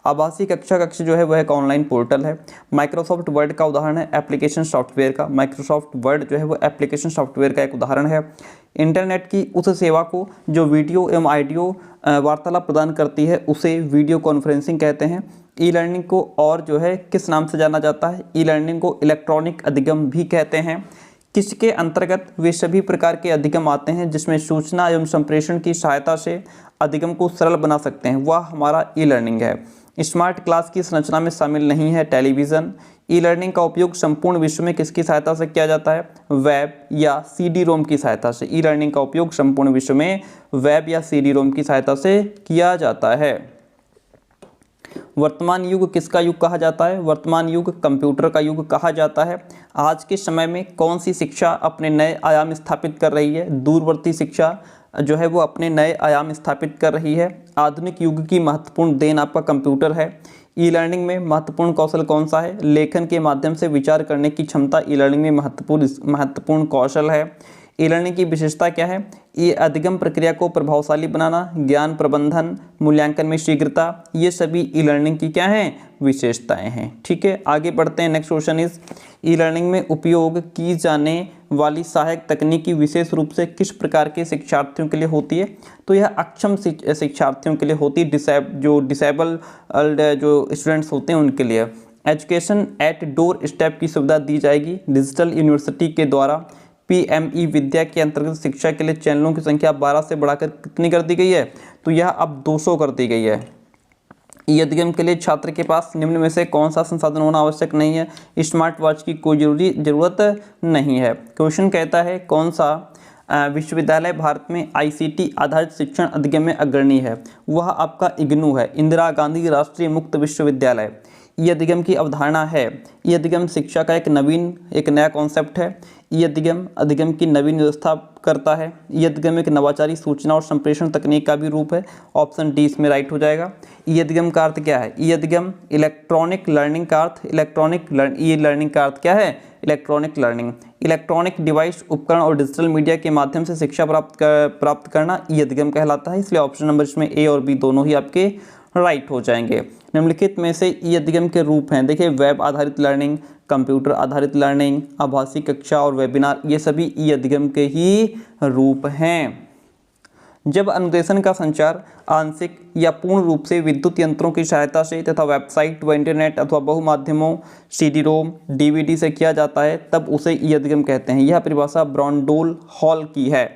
आभासी कक्ष जो है वह एक ऑनलाइन पोर्टल है। माइक्रोसॉफ्ट वर्ड का उदाहरण है एप्लीकेशन सॉफ्टवेयर का। माइक्रोसॉफ्ट वर्ड जो है वो एप्लीकेशन सॉफ्टवेयर का एक उदाहरण है। इंटरनेट की उस सेवा को जो वीडियो एवं ऑडियो वार्तालाप प्रदान करती है उसे वीडियो कॉन्फ्रेंसिंग कहते हैं। ई लर्निंग को और जो है किस नाम से जाना जाता है? ई लर्निंग को इलेक्ट्रॉनिक अधिगम भी कहते हैं। किसके अंतर्गत वे सभी प्रकार के अधिगम आते हैं जिसमें सूचना एवं संप्रेषण की सहायता से अधिगम को सरल बना सकते हैं, वह हमारा ई लर्निंग है। स्मार्ट क्लास की संरचना में शामिल नहीं है टेलीविज़न। ई लर्निंग का उपयोग संपूर्ण विश्व में किसकी सहायता से किया जाता है? वेब या CD-ROM की सहायता से। ई लर्निंग का उपयोग संपूर्ण विश्व में वेब या CD-ROM की सहायता से किया जाता है। वर्तमान युग किसका युग कहा जाता है? वर्तमान युग कंप्यूटर का युग कहा जाता है। आज के समय में कौन सी शिक्षा अपने नए आयाम स्थापित कर रही है? दूरवर्ती शिक्षा जो है वो अपने नए आयाम स्थापित कर रही है। आधुनिक युग की महत्वपूर्ण देन आपका कंप्यूटर है। ई लर्निंग में महत्वपूर्ण कौशल कौन सा है? लेखन के माध्यम से विचार करने की क्षमता ई लर्निंग में महत्वपूर्ण कौशल है। ई लर्निंग की विशेषता क्या है? ये अधिगम प्रक्रिया को प्रभावशाली बनाना, ज्ञान प्रबंधन, मूल्यांकन में शीघ्रता, ये सभी ई लर्निंग की क्या हैं? विशेषताएं हैं। ठीक है, आगे बढ़ते हैं। Next question is e learning में उपयोग की जाने वाली सहायक तकनीकी विशेष रूप से किस प्रकार के शिक्षार्थियों के लिए होती है? तो यह अक्षम शिक्षार्थियों के लिए होती है, जो डिसेबल जो स्टूडेंट्स होते हैं उनके लिए। एजुकेशन एट डोर स्टेप की सुविधा दी जाएगी। डिजिटल यूनिवर्सिटी के द्वारा PME विद्या के अंतर्गत शिक्षा के लिए चैनलों की संख्या 12 से बढ़ाकर कितनी कर दी गई है? तो यह अब 200 कर दी गई है। ई अधिगम के लिए छात्र के पास निम्न में से कौन सा संसाधन होना आवश्यक नहीं है? स्मार्ट वॉच की कोई जरूरत नहीं है। क्वेश्चन कहता है कौन सा विश्वविद्यालय भारत में ICT आधारित शिक्षण अधिगम में अग्रणी है? वह आपका इग्नू है, इंदिरा गांधी राष्ट्रीय मुक्त विश्वविद्यालय। ई अधिगम की अवधारणा है। ई अधिगम शिक्षा का एक नया कॉन्सेप्ट है। ई अधिगम की नवीन व्यवस्था करता है। ई अधिगम एक नवाचारी सूचना और संप्रेषण तकनीक का भी रूप है। ऑप्शन डी इसमें राइट हो जाएगा। ई अधिगम का अर्थ क्या है? ई अधिगम इलेक्ट्रॉनिक लर्निंग का अर्थ ई लर्निंग का अर्थ क्या है? Electronic learning. इलेक्ट्रॉनिक डिवाइस, उपकरण और डिजिटल मीडिया के माध्यम से शिक्षा प्राप्त करना ई अधिगम कहलाता है। इसलिए ऑप्शन नंबर इसमें ए और बी दोनों ही आपके राइट हो जाएंगे। निम्नलिखित में से ई अधिगम के रूप हैं, देखिए वेब आधारित लर्निंग, कंप्यूटर आधारित लर्निंग, आभासी कक्षा और वेबिनार, ये सभी ई अधिगम के ही रूप हैं। जब अनुदेशन का संचार आंशिक या पूर्ण रूप से विद्युत यंत्रों की सहायता से तथा वेबसाइट व इंटरनेट अथवा बहुमाध्यमों CD-ROM DVD से किया जाता है तब उसे ई अधिगम कहते हैं। यह परिभाषा ब्रांडोल हॉल की है।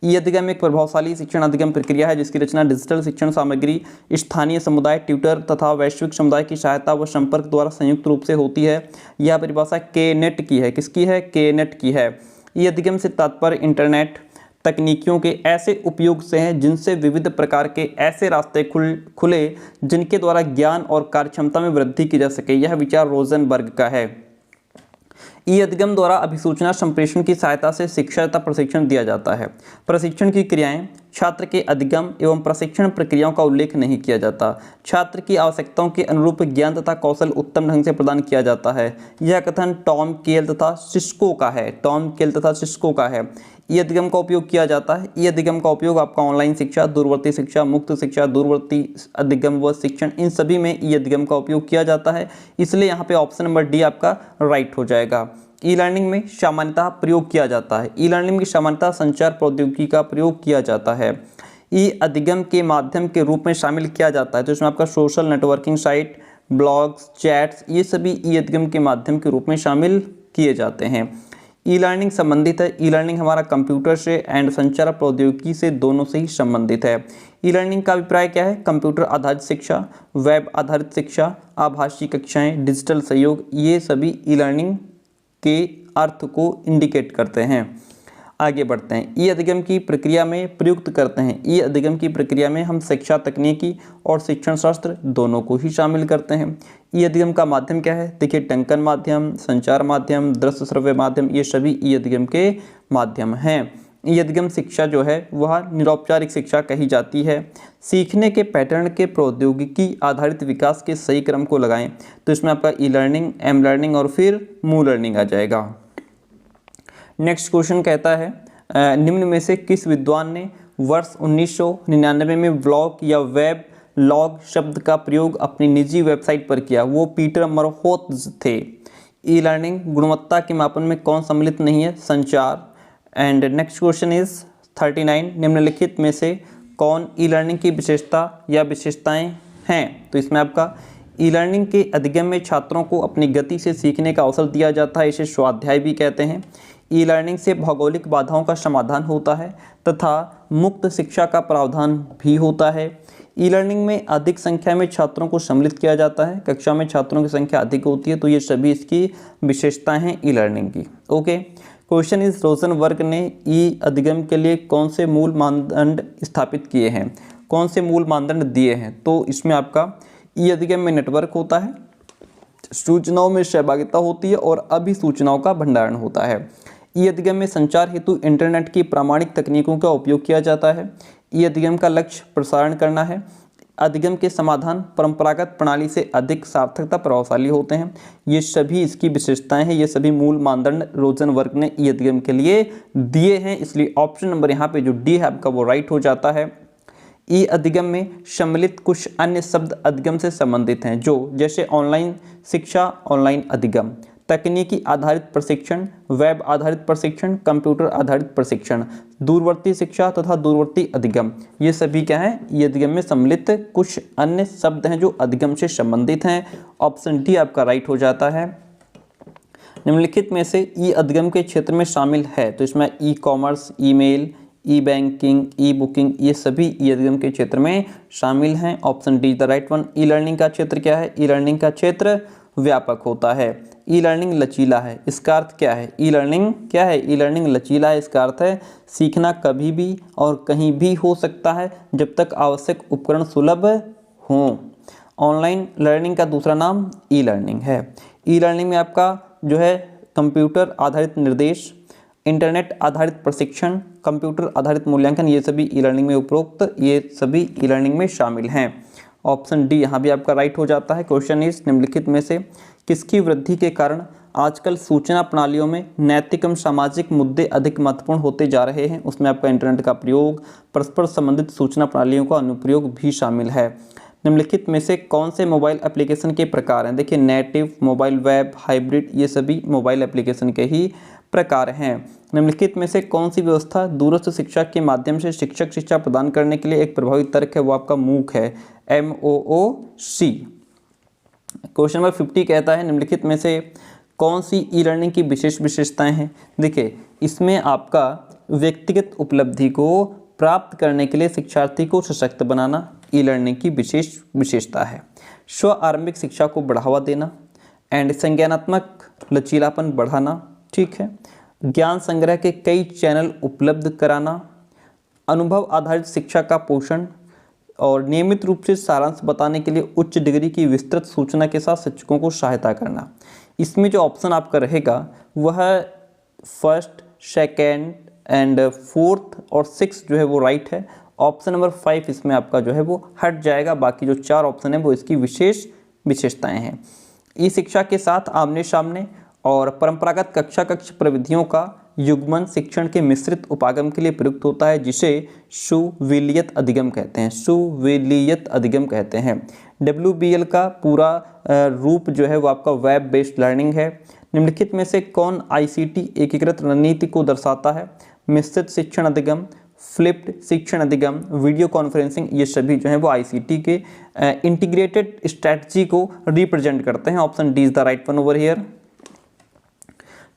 ई अधिगम एक प्रभावशाली शिक्षण अधिगम प्रक्रिया है जिसकी रचना डिजिटल शिक्षण सामग्री, स्थानीय समुदाय, ट्यूटर तथा वैश्विक समुदाय की सहायता व संपर्क द्वारा संयुक्त रूप से होती है। यह परिभाषा केनेट की है। किसकी है? केनेट की है। ई अधिगम से तात्पर्य इंटरनेट तकनीकियों के ऐसे उपयोग से हैं जिनसे विविध प्रकार के ऐसे रास्ते खुले जिनके द्वारा ज्ञान और कार्यक्षमता में वृद्धि की जा सके। यह विचार रोजनबर्ग का है। ई अधिगम द्वारा अभिसूचना संप्रेषण की सहायता से शिक्षा तथा प्रशिक्षण दिया जाता है। प्रशिक्षण की क्रियाएं, छात्र के अधिगम एवं प्रशिक्षण प्रक्रियाओं का उल्लेख नहीं किया जाता। छात्र की आवश्यकताओं के अनुरूप ज्ञान तथा कौशल उत्तम ढंग से प्रदान किया जाता है। यह कथन टॉम केल तथा सिस्को का है। ई अधिगम का उपयोग किया जाता है। ई अधिगम का उपयोग आपका ऑनलाइन शिक्षा, दूरवर्ती शिक्षा, मुक्त शिक्षा, दूरवर्ती अधिगम व शिक्षण, इन सभी में ई अधिगम का उपयोग किया जाता है। इसलिए यहाँ पे ऑप्शन नंबर डी आपका राइट हो जाएगा। ई लर्निंग में सामान्यतः प्रयोग किया जाता है। ई लर्निंग में सामान्यतः संचार प्रौद्योगिकी का प्रयोग किया जाता है। ई अधिगम के माध्यम के रूप में शामिल किया जाता है तो इसमें आपका social networking site, blogs, chats, ये सभी ई अधिगम के माध्यम के रूप में शामिल किए जाते हैं। ई लर्निंग संबंधित है। ई लर्निंग हमारा कंप्यूटर से एंड संचार प्रौद्योगिकी से दोनों से ही संबंधित है। ई लर्निंग का अभिप्राय क्या है? कंप्यूटर आधारित शिक्षा, वेब आधारित शिक्षा, आभासी कक्षाएं, डिजिटल सहयोग, ये सभी ई लर्निंग के अर्थ को इंडिकेट करते हैं। आगे बढ़ते हैं। ई अधिगम की प्रक्रिया में प्रयुक्त करते हैं। ई अधिगम की प्रक्रिया में हम शिक्षा तकनीकी और शिक्षण शास्त्र दोनों को ही शामिल करते हैं। ई अधिगम का माध्यम क्या है? देखिए टंकन माध्यम, संचार माध्यम, दृश्य श्रव्य माध्यम, ये सभी ई अधिगम के माध्यम हैं। ई अधिगम शिक्षा जो है वह निरौपचारिक शिक्षा कही जाती है। सीखने के पैटर्न के प्रौद्योगिकी आधारित विकास के सही क्रम को लगाएं तो इसमें आपका ई लर्निंग, एम लर्निंग और फिर मू लर्निंग आ जाएगा। नेक्स्ट क्वेश्चन कहता है निम्न में से किस विद्वान ने वर्ष 1999 में व्लॉग या वेब लॉग शब्द का प्रयोग अपनी निजी वेबसाइट पर किया? वो पीटर मरहोत्ज थे। ई लर्निंग गुणवत्ता के मापन में कौन सम्मिलित नहीं है? संचार। एंड नेक्स्ट क्वेश्चन इज 39 निम्नलिखित में से कौन ई लर्निंग की विशेषता या विशेषताएं हैं? तो इसमें आपका ई लर्निंग के अधिगम में छात्रों को अपनी गति से सीखने का अवसर दिया जाता है, इसे स्वाध्याय भी कहते हैं। ई लर्निंग से भौगोलिक बाधाओं का समाधान होता है तथा मुक्त शिक्षा का प्रावधान भी होता है। ई लर्निंग में अधिक संख्या में छात्रों को सम्मिलित किया जाता है, कक्षा में छात्रों की संख्या अधिक होती है, तो ये सभी इसकी विशेषताएं हैं ई लर्निंग की। ओके, क्वेश्चन इज रोजनबर्ग ने ई अधिगम के लिए कौन से मूल मानदंड स्थापित किए हैं, कौन से मूल मानदंड दिए हैं? तो इसमें आपका ई अधिगम में नेटवर्क होता है, सूचनाओं में सहभागिता होती है और अभिसूचनाओं का भंडारण होता है। ई अधिगम में संचार हेतु इंटरनेट की प्रामाणिक तकनीकों का उपयोग किया जाता है। ई अधिगम का लक्ष्य प्रसारण करना है। अधिगम के समाधान परंपरागत प्रणाली से अधिक सार्थकता प्रभावशाली होते हैं। ये सभी इसकी विशेषताएं हैं, ये सभी मूल मानदंड रोजनबर्ग ने ई अधिगम के लिए दिए हैं, इसलिए ऑप्शन नंबर यहाँ पे जो डी है आपका वो राइट हो जाता है। ई अधिगम में सम्मिलित कुछ अन्य शब्द अधिगम से संबंधित हैं जो जैसे ऑनलाइन शिक्षा, ऑनलाइन अधिगम, तकनीकी आधारित प्रशिक्षण, वेब आधारित प्रशिक्षण, कंप्यूटर आधारित प्रशिक्षण, दूरवर्ती शिक्षा तथा दूरवर्ती अधिगम, ये सभी क्या हैं? ये अधिगम में सम्मिलित कुछ अन्य शब्द हैं जो अधिगम से संबंधित हैं। ऑप्शन डी आपका राइट हो जाता है। निम्नलिखित में से ई अधिगम के क्षेत्र में शामिल है तो इसमें ई कॉमर्स, ईमेल, ई बैंकिंग, ई बुकिंग, ये सभी ई अधिगम के क्षेत्र में शामिल हैं। Option D the right one. E learning का क्षेत्र क्या है? ई लर्निंग का क्षेत्र व्यापक होता है। ई लर्निंग लचीला है, इसका अर्थ क्या है? ई लर्निंग क्या है? ई लर्निंग लचीला है, इसका अर्थ है सीखना कभी भी और कहीं भी हो सकता है जब तक आवश्यक उपकरण सुलभ हों। ऑनलाइन लर्निंग का दूसरा नाम ई लर्निंग है। ई लर्निंग में आपका जो है कंप्यूटर आधारित निर्देश, इंटरनेट आधारित प्रशिक्षण, कंप्यूटर आधारित मूल्यांकन, ये सभी ई लर्निंग में उपरोक्त ये सभी ई लर्निंग में शामिल हैं। ऑप्शन डी यहाँ भी आपका राइट हो जाता है। क्वेश्चन इज निम्नलिखित में से किसकी वृद्धि के कारण आजकल सूचना प्रणालियों में नैतिक एवं सामाजिक मुद्दे अधिक महत्वपूर्ण होते जा रहे हैं। उसमें आपका इंटरनेट का प्रयोग, परस्पर संबंधित सूचना प्रणालियों का अनुप्रयोग भी शामिल है। निम्नलिखित में से कौन से मोबाइल एप्लीकेशन के प्रकार हैं? देखिए नेटिव, मोबाइल वेब, हाइब्रिड, ये सभी मोबाइल एप्लीकेशन के ही प्रकार हैं। निम्नलिखित में से कौन सी व्यवस्था दूरस्थ शिक्षा के माध्यम से शिक्षक शिक्षा प्रदान करने के लिए एक प्रभावी तर्क है? वो आपका मूक है, MOOC। क्वेश्चन नंबर 50 कहता है निम्नलिखित में से कौन सी ई लर्निंग की विशेष विशेषताएं हैं? देखिए इसमें आपका व्यक्तिगत उपलब्धि को प्राप्त करने के लिए शिक्षार्थी को सशक्त बनाना ई लर्निंग की विशेष विशेषता है। स्व आरंभिक शिक्षा को बढ़ावा देना एंड संज्ञानात्मक लचीलापन बढ़ाना, ठीक है। ज्ञान संग्रह के कई चैनल उपलब्ध कराना, अनुभव आधारित शिक्षा का पोषण और नियमित रूप से सारांश बताने के लिए उच्च डिग्री की विस्तृत सूचना के साथ शिक्षकों को सहायता करना। इसमें जो ऑप्शन आपका रहेगा वह फर्स्ट, सेकेंड एंड फोर्थ और सिक्स जो है वो राइट है। ऑप्शन नंबर 5 इसमें आपका जो है वो हट जाएगा। बाकी जो 4 ऑप्शन है वो इसकी विशेष विशेषताएं हैं। ई शिक्षा के साथ आमने सामने और परंपरागत कक्षा कक्ष प्रविधियों का युग्मन शिक्षण के मिश्रित उपागम के लिए प्रयुक्त होता है, जिसे सुविलियत अधिगम कहते हैं। सुविलियत अधिगम कहते हैं। WBL का पूरा रूप जो है वो आपका वेब बेस्ड लर्निंग है। निम्नलिखित में से कौन ICT एकीकृत रणनीति को दर्शाता है? मिश्रित शिक्षण अधिगम, फ्लिप्ड शिक्षण अधिगम, वीडियो कॉन्फ्रेंसिंग, ये सभी जो है वो ICT के इंटीग्रेटेड स्ट्रैटेजी को रिप्रेजेंट करते हैं। Option D is the right one over here.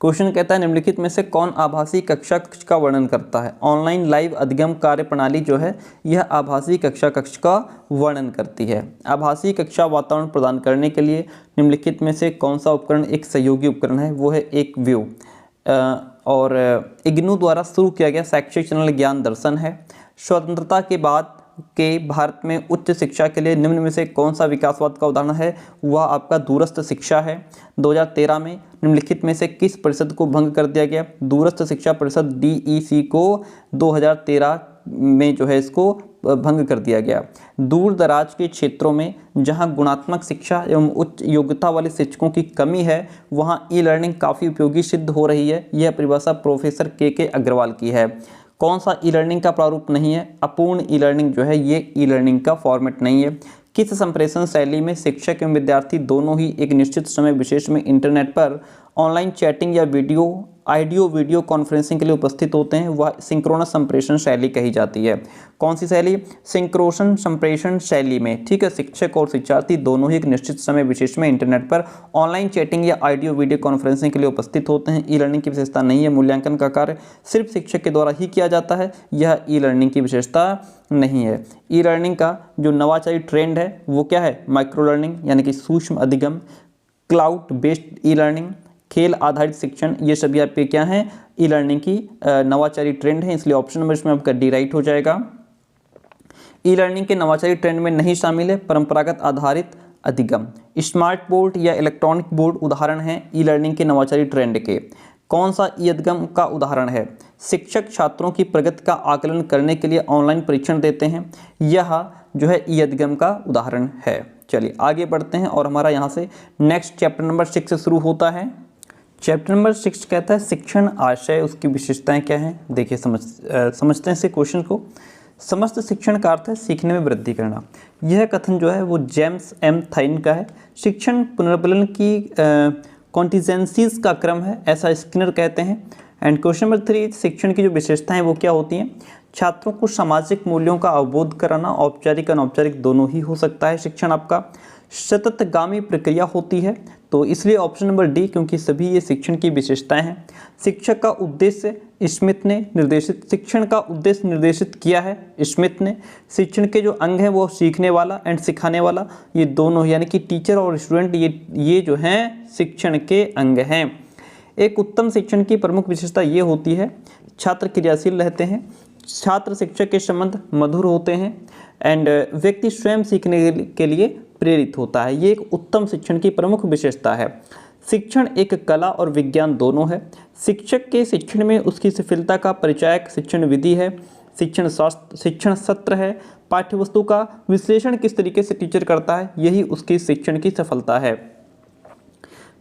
Question कहता है निम्नलिखित में से कौन आभासी कक्षा कक्ष का वर्णन करता है? ऑनलाइन लाइव अधिगम कार्य प्रणाली जो है यह आभासी कक्षा कक्ष का वर्णन करती है। आभासी कक्षा वातावरण प्रदान करने के लिए निम्नलिखित में से कौन सा उपकरण एक सहयोगी उपकरण है? वो है एक व्यू और इग्नू द्वारा शुरू किया गया शैक्षिक चैनल ज्ञान दर्शन है। स्वतंत्रता के बाद के भारत में उच्च शिक्षा के लिए निम्न में से कौन सा विकासवाद का उदाहरण है? वह आपका दूरस्थ शिक्षा है। 2013 में निम्नलिखित में से किस परिषद को भंग कर दिया गया? दूरस्थ शिक्षा परिषद DEC को 2013 में जो है इसको भंग कर दिया गया। दूर दराज के क्षेत्रों में जहां गुणात्मक शिक्षा एवं उच्च योग्यता वाले शिक्षकों की कमी है वहां ई लर्निंग काफ़ी उपयोगी सिद्ध हो रही है। यह परिभाषा प्रोफेसर के अग्रवाल की है। कौन सा ई लर्निंग का प्रारूप नहीं है? अपूर्ण ई लर्निंग जो है ये ई लर्निंग का फॉर्मेट नहीं है। किस संप्रेषण शैली में शिक्षक एवं विद्यार्थी दोनों ही एक निश्चित समय विशेष में इंटरनेट पर ऑनलाइन चैटिंग या ऑडियो वीडियो कॉन्फ्रेंसिंग के लिए उपस्थित होते हैं? वह सिंक्रोनस संप्रेषण शैली कही जाती है। कौन सी शैली? सिंक्रोनस संप्रेषण शैली में, ठीक है, शिक्षक और शिक्षार्थी दोनों ही एक निश्चित समय विशेष में इंटरनेट पर ऑनलाइन चैटिंग या ऑडियो वीडियो कॉन्फ्रेंसिंग के लिए उपस्थित होते हैं। ई लर्निंग की विशेषता नहीं है। मूल्यांकन का कार्य सिर्फ शिक्षक के द्वारा ही किया जाता है। यह ई लर्निंग की विशेषता नहीं है। ई लर्निंग का जो नवाचारी ट्रेंड है वो क्या है? माइक्रो लर्निंग यानी कि सूक्ष्म अधिगम, क्लाउड बेस्ड ई लर्निंग, खेल आधारित शिक्षण, ये सभी आपके क्या हैं? ई लर्निंग की नवाचारी ट्रेंड है। इसलिए ऑप्शन नंबर इसमें आपका डी राइट हो जाएगा। ई लर्निंग के नवाचारी ट्रेंड में नहीं शामिल है परंपरागत आधारित अधिगम। स्मार्ट बोर्ड या इलेक्ट्रॉनिक बोर्ड उदाहरण हैं ई लर्निंग के नवाचारी ट्रेंड के। कौन सा ई अधिगम का उदाहरण है? शिक्षक छात्रों की प्रगति का आकलन करने के लिए ऑनलाइन परीक्षण देते हैं। यह जो है ई अधिगम का उदाहरण है। चलिए आगे बढ़ते हैं और हमारा यहाँ से नेक्स्ट चैप्टर नंबर 6 से शुरू होता है। चैप्टर नंबर 6 कहता है शिक्षण आशय, उसकी विशेषताएं क्या हैं? देखिए समझते हैं इसे क्वेश्चन को। समस्त शिक्षण का अर्थ है सीखने में वृद्धि करना। यह कथन जो है वो जेम्स M थाइन का है। शिक्षण पुनर्बलन की कॉन्टिजेंसीज का क्रम है, ऐसा स्किनर कहते हैं। एंड क्वेश्चन नंबर 3 शिक्षण की जो विशेषताएं वो क्या होती हैं? छात्रों को सामाजिक मूल्यों का अवबोध कराना, औपचारिक अनौपचारिक दोनों ही हो सकता है शिक्षण आपका। सततगामी प्रक्रिया होती है, तो इसलिए ऑप्शन नंबर डी, क्योंकि सभी ये शिक्षण की विशेषताएं हैं। शिक्षक का उद्देश्य स्मिथ ने निर्देशित, शिक्षण का उद्देश्य निर्देशित किया है स्मिथ ने। शिक्षण के जो अंग हैं वो सीखने वाला एंड सिखाने वाला, ये दोनों यानी कि टीचर और स्टूडेंट ये जो हैं शिक्षण के अंग हैं। एक उत्तम शिक्षण की प्रमुख विशेषता ये होती है छात्र क्रियाशील रहते हैं, छात्र शिक्षक के संबंध मधुर होते हैं एंड व्यक्ति स्वयं सीखने के लिए प्रेरित होता है। ये एक उत्तम शिक्षण की प्रमुख विशेषता है। शिक्षण एक कला और विज्ञान दोनों है। शिक्षक के शिक्षण में उसकी सफलता का परिचायक शिक्षण विधि है, शिक्षण शास्त्र, शिक्षण सत्र है। पाठ्यवस्तु का विश्लेषण किस तरीके से टीचर करता है, यही उसकी शिक्षण की सफलता है।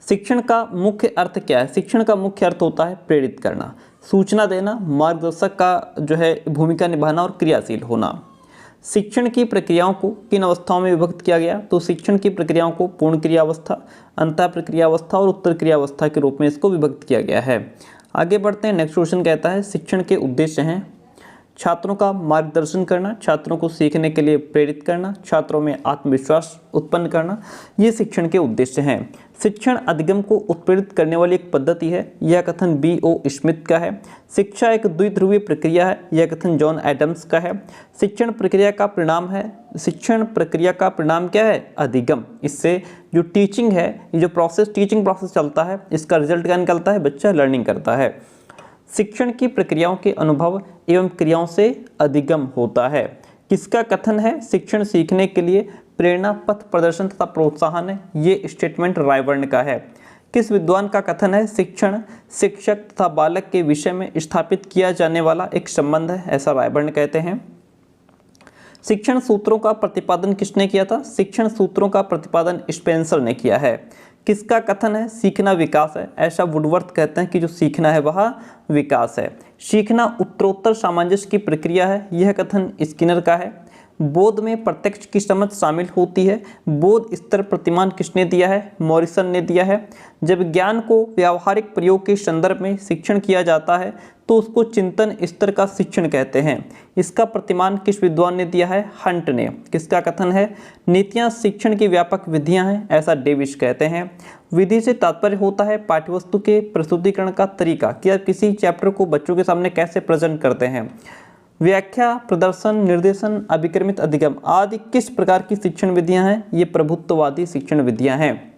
शिक्षण का मुख्य अर्थ क्या है? शिक्षण का मुख्य अर्थ होता है प्रेरित करना, सूचना देना, मार्गदर्शक का जो है भूमिका निभाना और क्रियाशील होना। शिक्षण की प्रक्रियाओं को किन अवस्थाओं में विभक्त किया गया? तो शिक्षण की प्रक्रियाओं को पूर्ण क्रियावस्था, अंतः प्रक्रियावस्था और उत्तर क्रियावस्था के रूप में इसको विभक्त किया गया है। आगे बढ़ते हैं। नेक्स्ट क्वेश्चन कहता है शिक्षण के उद्देश्य हैं छात्रों का मार्गदर्शन करना, छात्रों को सीखने के लिए प्रेरित करना, छात्रों में आत्मविश्वास उत्पन्न करना, ये शिक्षण के उद्देश्य हैं। शिक्षण अधिगम को उत्प्रेरित करने वाली एक पद्धति है, यह कथन B.O. स्मिथ का है। शिक्षा एक द्विध्रुवीय प्रक्रिया है, यह कथन जॉन एडम्स का है। शिक्षण प्रक्रिया का परिणाम है, शिक्षण प्रक्रिया का परिणाम क्या है? अधिगम। इससे जो टीचिंग है, ये जो टीचिंग प्रोसेस चलता है, इसका रिजल्ट क्या निकलता है? बच्चा लर्निंग करता है। शिक्षण की प्रक्रियाओं के अनुभव एवं क्रियाओं से अधिगम होता है। किसका कथन है? शिक्षण सीखने के लिए प्रेरणा, पथ प्रदर्शन तथा प्रोत्साहन है, ये स्टेटमेंट रायबर्न का है। किस विद्वान का कथन है? शिक्षण शिक्षक तथा बालक के विषय में स्थापित किया जाने वाला एक संबंध है, ऐसा रायबर्न कहते हैं। शिक्षण सूत्रों का प्रतिपादन किसने किया था? शिक्षण सूत्रों का प्रतिपादन स्पेंसर ने किया है। किसका कथन है? सीखना विकास है, ऐसा वुडवर्थ कहते हैं कि जो सीखना है वह विकास है। सीखना उत्तरोत्तर सामंजस्य की प्रक्रिया है, यह कथन स्किनर का है। बोध में प्रत्यक्ष की समझ शामिल होती है, बोध स्तर प्रतिमान किसने दिया है? मॉरिसन ने दिया है। जब ज्ञान को व्यावहारिक प्रयोग के संदर्भ में शिक्षण किया जाता है तो उसको चिंतन स्तर का शिक्षण कहते हैं। इसका प्रतिमान किस विद्वान ने दिया है? हंट ने। किसका कथन है? नीतियां शिक्षण की व्यापक विधियां हैं, ऐसा डेविस कहते हैं। विधि से तात्पर्य होता है पाठ्यवस्तु के प्रस्तुतिकरण का तरीका, कि आप किसी चैप्टर को बच्चों के सामने कैसे प्रेजेंट करते हैं। व्याख्या, प्रदर्शन, निर्देशन, अभिक्रमित अधिगम आदि किस प्रकार की शिक्षण विधियां हैं? ये प्रभुत्ववादी शिक्षण विधियां हैं।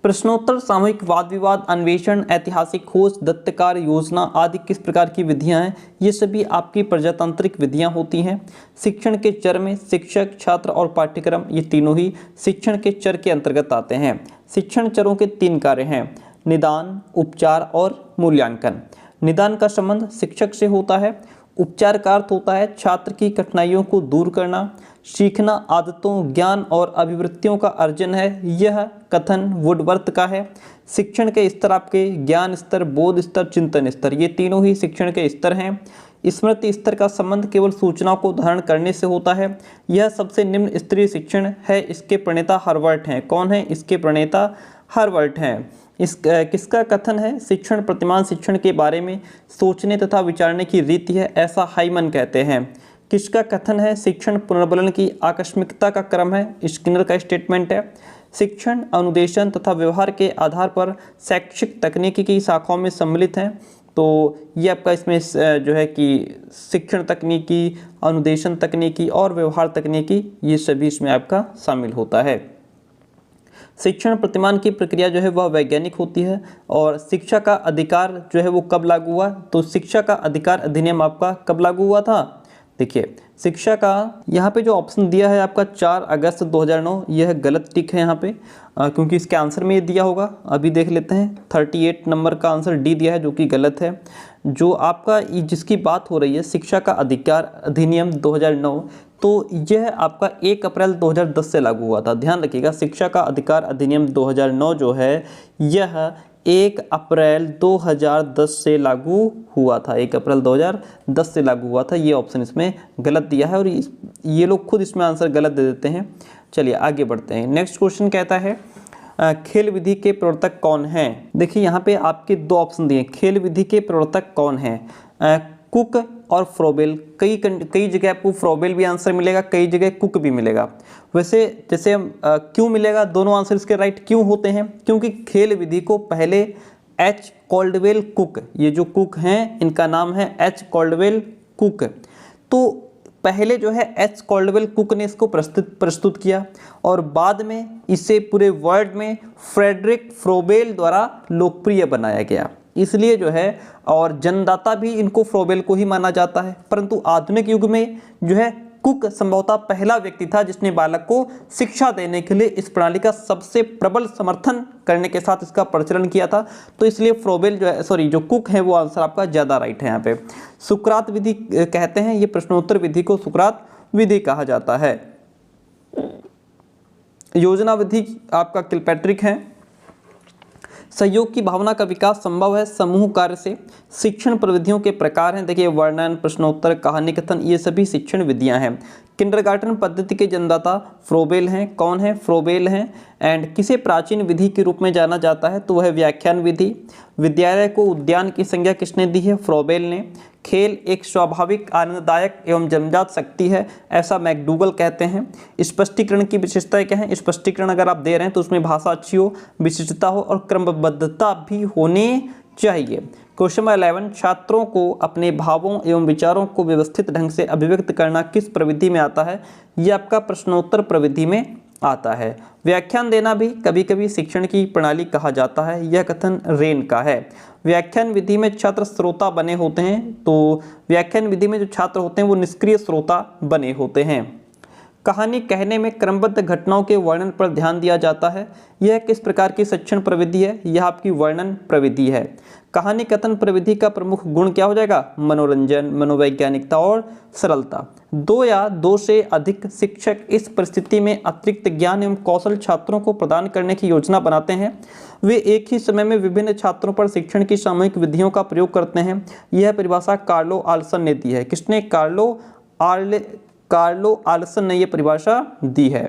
प्रश्नोत्तर, सामूहिक वाद विवाद, अन्वेषण, ऐतिहासिक खोज, दत्तकार, योजना आदि किस प्रकार की विधियां हैं? ये सभी आपकी प्रजातांत्रिक विधियां होती हैं। शिक्षण के चर में शिक्षक, छात्र और पाठ्यक्रम, ये तीनों ही शिक्षण के चर के अंतर्गत आते हैं। शिक्षण चरों के 3 कार्य हैं, निदान, उपचार और मूल्यांकन। निदान का संबंध शिक्षक से होता है, उपचार का अर्थ होता है छात्र की कठिनाइयों को दूर करना। सीखना आदतों, ज्ञान और अभिवृत्तियों का अर्जन है, यह कथन वुडवर्थ का है। शिक्षण के स्तर आपके ज्ञान स्तर, बोध स्तर, चिंतन स्तर, ये तीनों ही शिक्षण के स्तर हैं। स्मृति स्तर का संबंध केवल सूचनाओं को धारण करने से होता है, यह सबसे निम्न स्तरीय शिक्षण है। इसके प्रणेता हर्बर्ट हैं। कौन है इसके प्रणेता? हर्बर्ट हैं। किसका कथन है? शिक्षण प्रतिमान शिक्षण के बारे में सोचने तथा विचारने की रीति है, ऐसा हाइमन कहते हैं। किसका कथन है? शिक्षण पुनर्बलन की आकस्मिकता का क्रम है, स्किनर का स्टेटमेंट है। शिक्षण अनुदेशन तथा व्यवहार के आधार पर शैक्षिक तकनीकी की शाखाओं में सम्मिलित हैं। तो ये आपका इसमें जो है कि शिक्षण तकनीकी, अनुदेशन तकनीकी और व्यवहार तकनीकी, ये सभी इसमें आपका शामिल होता है। शिक्षण प्रतिमान की प्रक्रिया जो है वह वैज्ञानिक होती है। और शिक्षा का अधिकार जो है वो कब लागू हुआ? तो शिक्षा का अधिकार अधिनियम आपका कब लागू हुआ था? देखिए, शिक्षा का यहाँ पे जो ऑप्शन दिया है आपका 4 अगस्त 2009, यह गलत टिक है यहाँ पे, क्योंकि इसके आंसर में ये दिया होगा। अभी देख लेते हैं, 38 नंबर का आंसर डी दिया है, जो कि गलत है। जो आपका जिसकी बात हो रही है शिक्षा का अधिकार अधिनियम 2009, तो यह आपका 1 अप्रैल 2010 से लागू हुआ था। ध्यान रखिएगा, शिक्षा का अधिकार अधिनियम 2009 जो है यह 1 अप्रैल 2010 से लागू हुआ था। 1 अप्रैल 2010 से लागू हुआ था। ये ऑप्शन इसमें गलत दिया है और ये लोग खुद इसमें आंसर गलत दे देते हैं। चलिए आगे बढ़ते हैं। नेक्स्ट क्वेश्चन कहता है खेल विधि के प्रवर्तक कौन हैं? देखिए यहाँ पे आपके 2 ऑप्शन दिए, खेल विधि के प्रवर्तक कौन हैं? कुक और फ्रोबेल। कई जगह आपको फ्रोबेल भी आंसर मिलेगा, कई जगह कुक भी मिलेगा। वैसे जैसे क्यों मिलेगा, दोनों आंसर इसके राइट क्यों होते हैं? क्योंकि खेल विधि को पहले एच कॉल्डवेल कुक, ये जो कुक हैं इनका नाम है एच कॉल्डवेल कुक, तो पहले जो है एच कॉल्डवेल कुक ने इसको प्रस्तुत किया और बाद में इसे पूरे वर्ल्ड में फ्रेडरिक फ्रोबेल द्वारा लोकप्रिय बनाया गया। इसलिए जो है, और जन्मदाता भी इनको फ्रोबेल को ही माना जाता है। परंतु आधुनिक युग में जो है कुक संभवतः पहला व्यक्ति था जिसने बालक को शिक्षा देने के लिए इस प्रणाली का सबसे प्रबल समर्थन करने के साथ इसका प्रचलन किया था। तो इसलिए फ्रोबेल जो है, सॉरी, जो कुक है वो आंसर आपका ज़्यादा राइट है यहाँ पे। सुकरात विधि कहते हैं, ये प्रश्नोत्तर विधि को सुकरात विधि कहा जाता है। योजना विधि आपका किलपैट्रिक है। सहयोग की भावना का विकास संभव है समूह कार्य से। शिक्षण प्रविधियों के प्रकार हैं, देखिए वर्णन, प्रश्नोत्तर, कहानी कथन, ये सभी शिक्षण विधियां हैं। किंडरगार्टन पद्धति के जन्मदाता फ्रोबेल हैं। कौन है? फ्रोबेल हैं। एंड किसे प्राचीन विधि के रूप में जाना जाता है? तो वह व्याख्यान विधि। विद्यालय को उद्यान की संज्ञा किसने दी है? फ्रोबेल ने। खेल एक स्वाभाविक, आनंददायक एवं जन्मजात शक्ति है, ऐसा मैकडूगल कहते हैं। स्पष्टीकरण की विशेषताएं क्या है? स्पष्टीकरण अगर आप दे रहे हैं तो उसमें भाषा अच्छी हो, विशिष्टता हो और क्रमबद्धता भी होनी चाहिए। क्वेश्चन नंबर 11, छात्रों को अपने भावों एवं विचारों को व्यवस्थित ढंग से अभिव्यक्त करना किस प्रविधि में आता है? यह आपका प्रश्नोत्तर प्रविधि में आता है। व्याख्यान देना भी कभी कभी शिक्षण की प्रणाली कहा जाता है, यह कथन रेन का है। व्याख्यान विधि में छात्र श्रोता बने होते हैं, तो व्याख्यान विधि में जो छात्र होते हैं वो निष्क्रिय श्रोता बने होते हैं। कहानी कहने में क्रमबद्ध घटनाओं के वर्णन पर ध्यान दिया जाता है, यह किस प्रकार की शिक्षण प्रविधि है? यह आपकी वर्णन प्रविधि है। कहानी कथन प्रविधि का प्रमुख गुण क्या हो जाएगा? मनोरंजन, मनोवैज्ञानिकता और सरलता। दो या दो से अधिक शिक्षक इस परिस्थिति में अतिरिक्त ज्ञान एवं कौशल छात्रों को प्रदान करने की योजना बनाते हैं। वे एक ही समय में विभिन्न छात्रों पर शिक्षण की सामूहिक विधियों का प्रयोग करते हैं। यह परिभाषा कार्लो आल्सन ने दी है। किसने? कार्लो आल्सन ने यह परिभाषा दी है।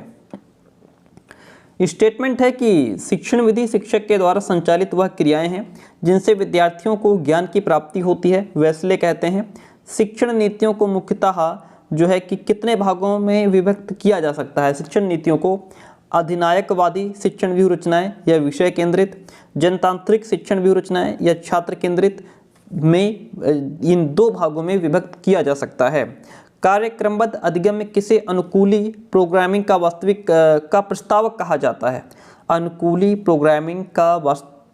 स्टेटमेंट है कि शिक्षण विधि शिक्षक के द्वारा संचालित वह क्रियाएं हैं जिनसे विद्यार्थियों को ज्ञान की प्राप्ति होती है। वेस्ले कहते हैं शिक्षण नीतियों को मुख्यतः जो है कि कितने भागों में विभक्त किया जा सकता है? शिक्षण नीतियों को अधिनायकवादी शिक्षण व्यूह रचनाएं या विषय केंद्रित, जनतांत्रिक शिक्षण व्यूह रचनाएं या छात्र केंद्रित में, इन दो भागों में विभक्त किया जा सकता है। कार्यक्रमबद्ध अधिगम्य किसे अनुकूली प्रोग्रामिंग का वास्तविक का प्रस्तावक कहा जाता है? अनुकूली प्रोग्रामिंग का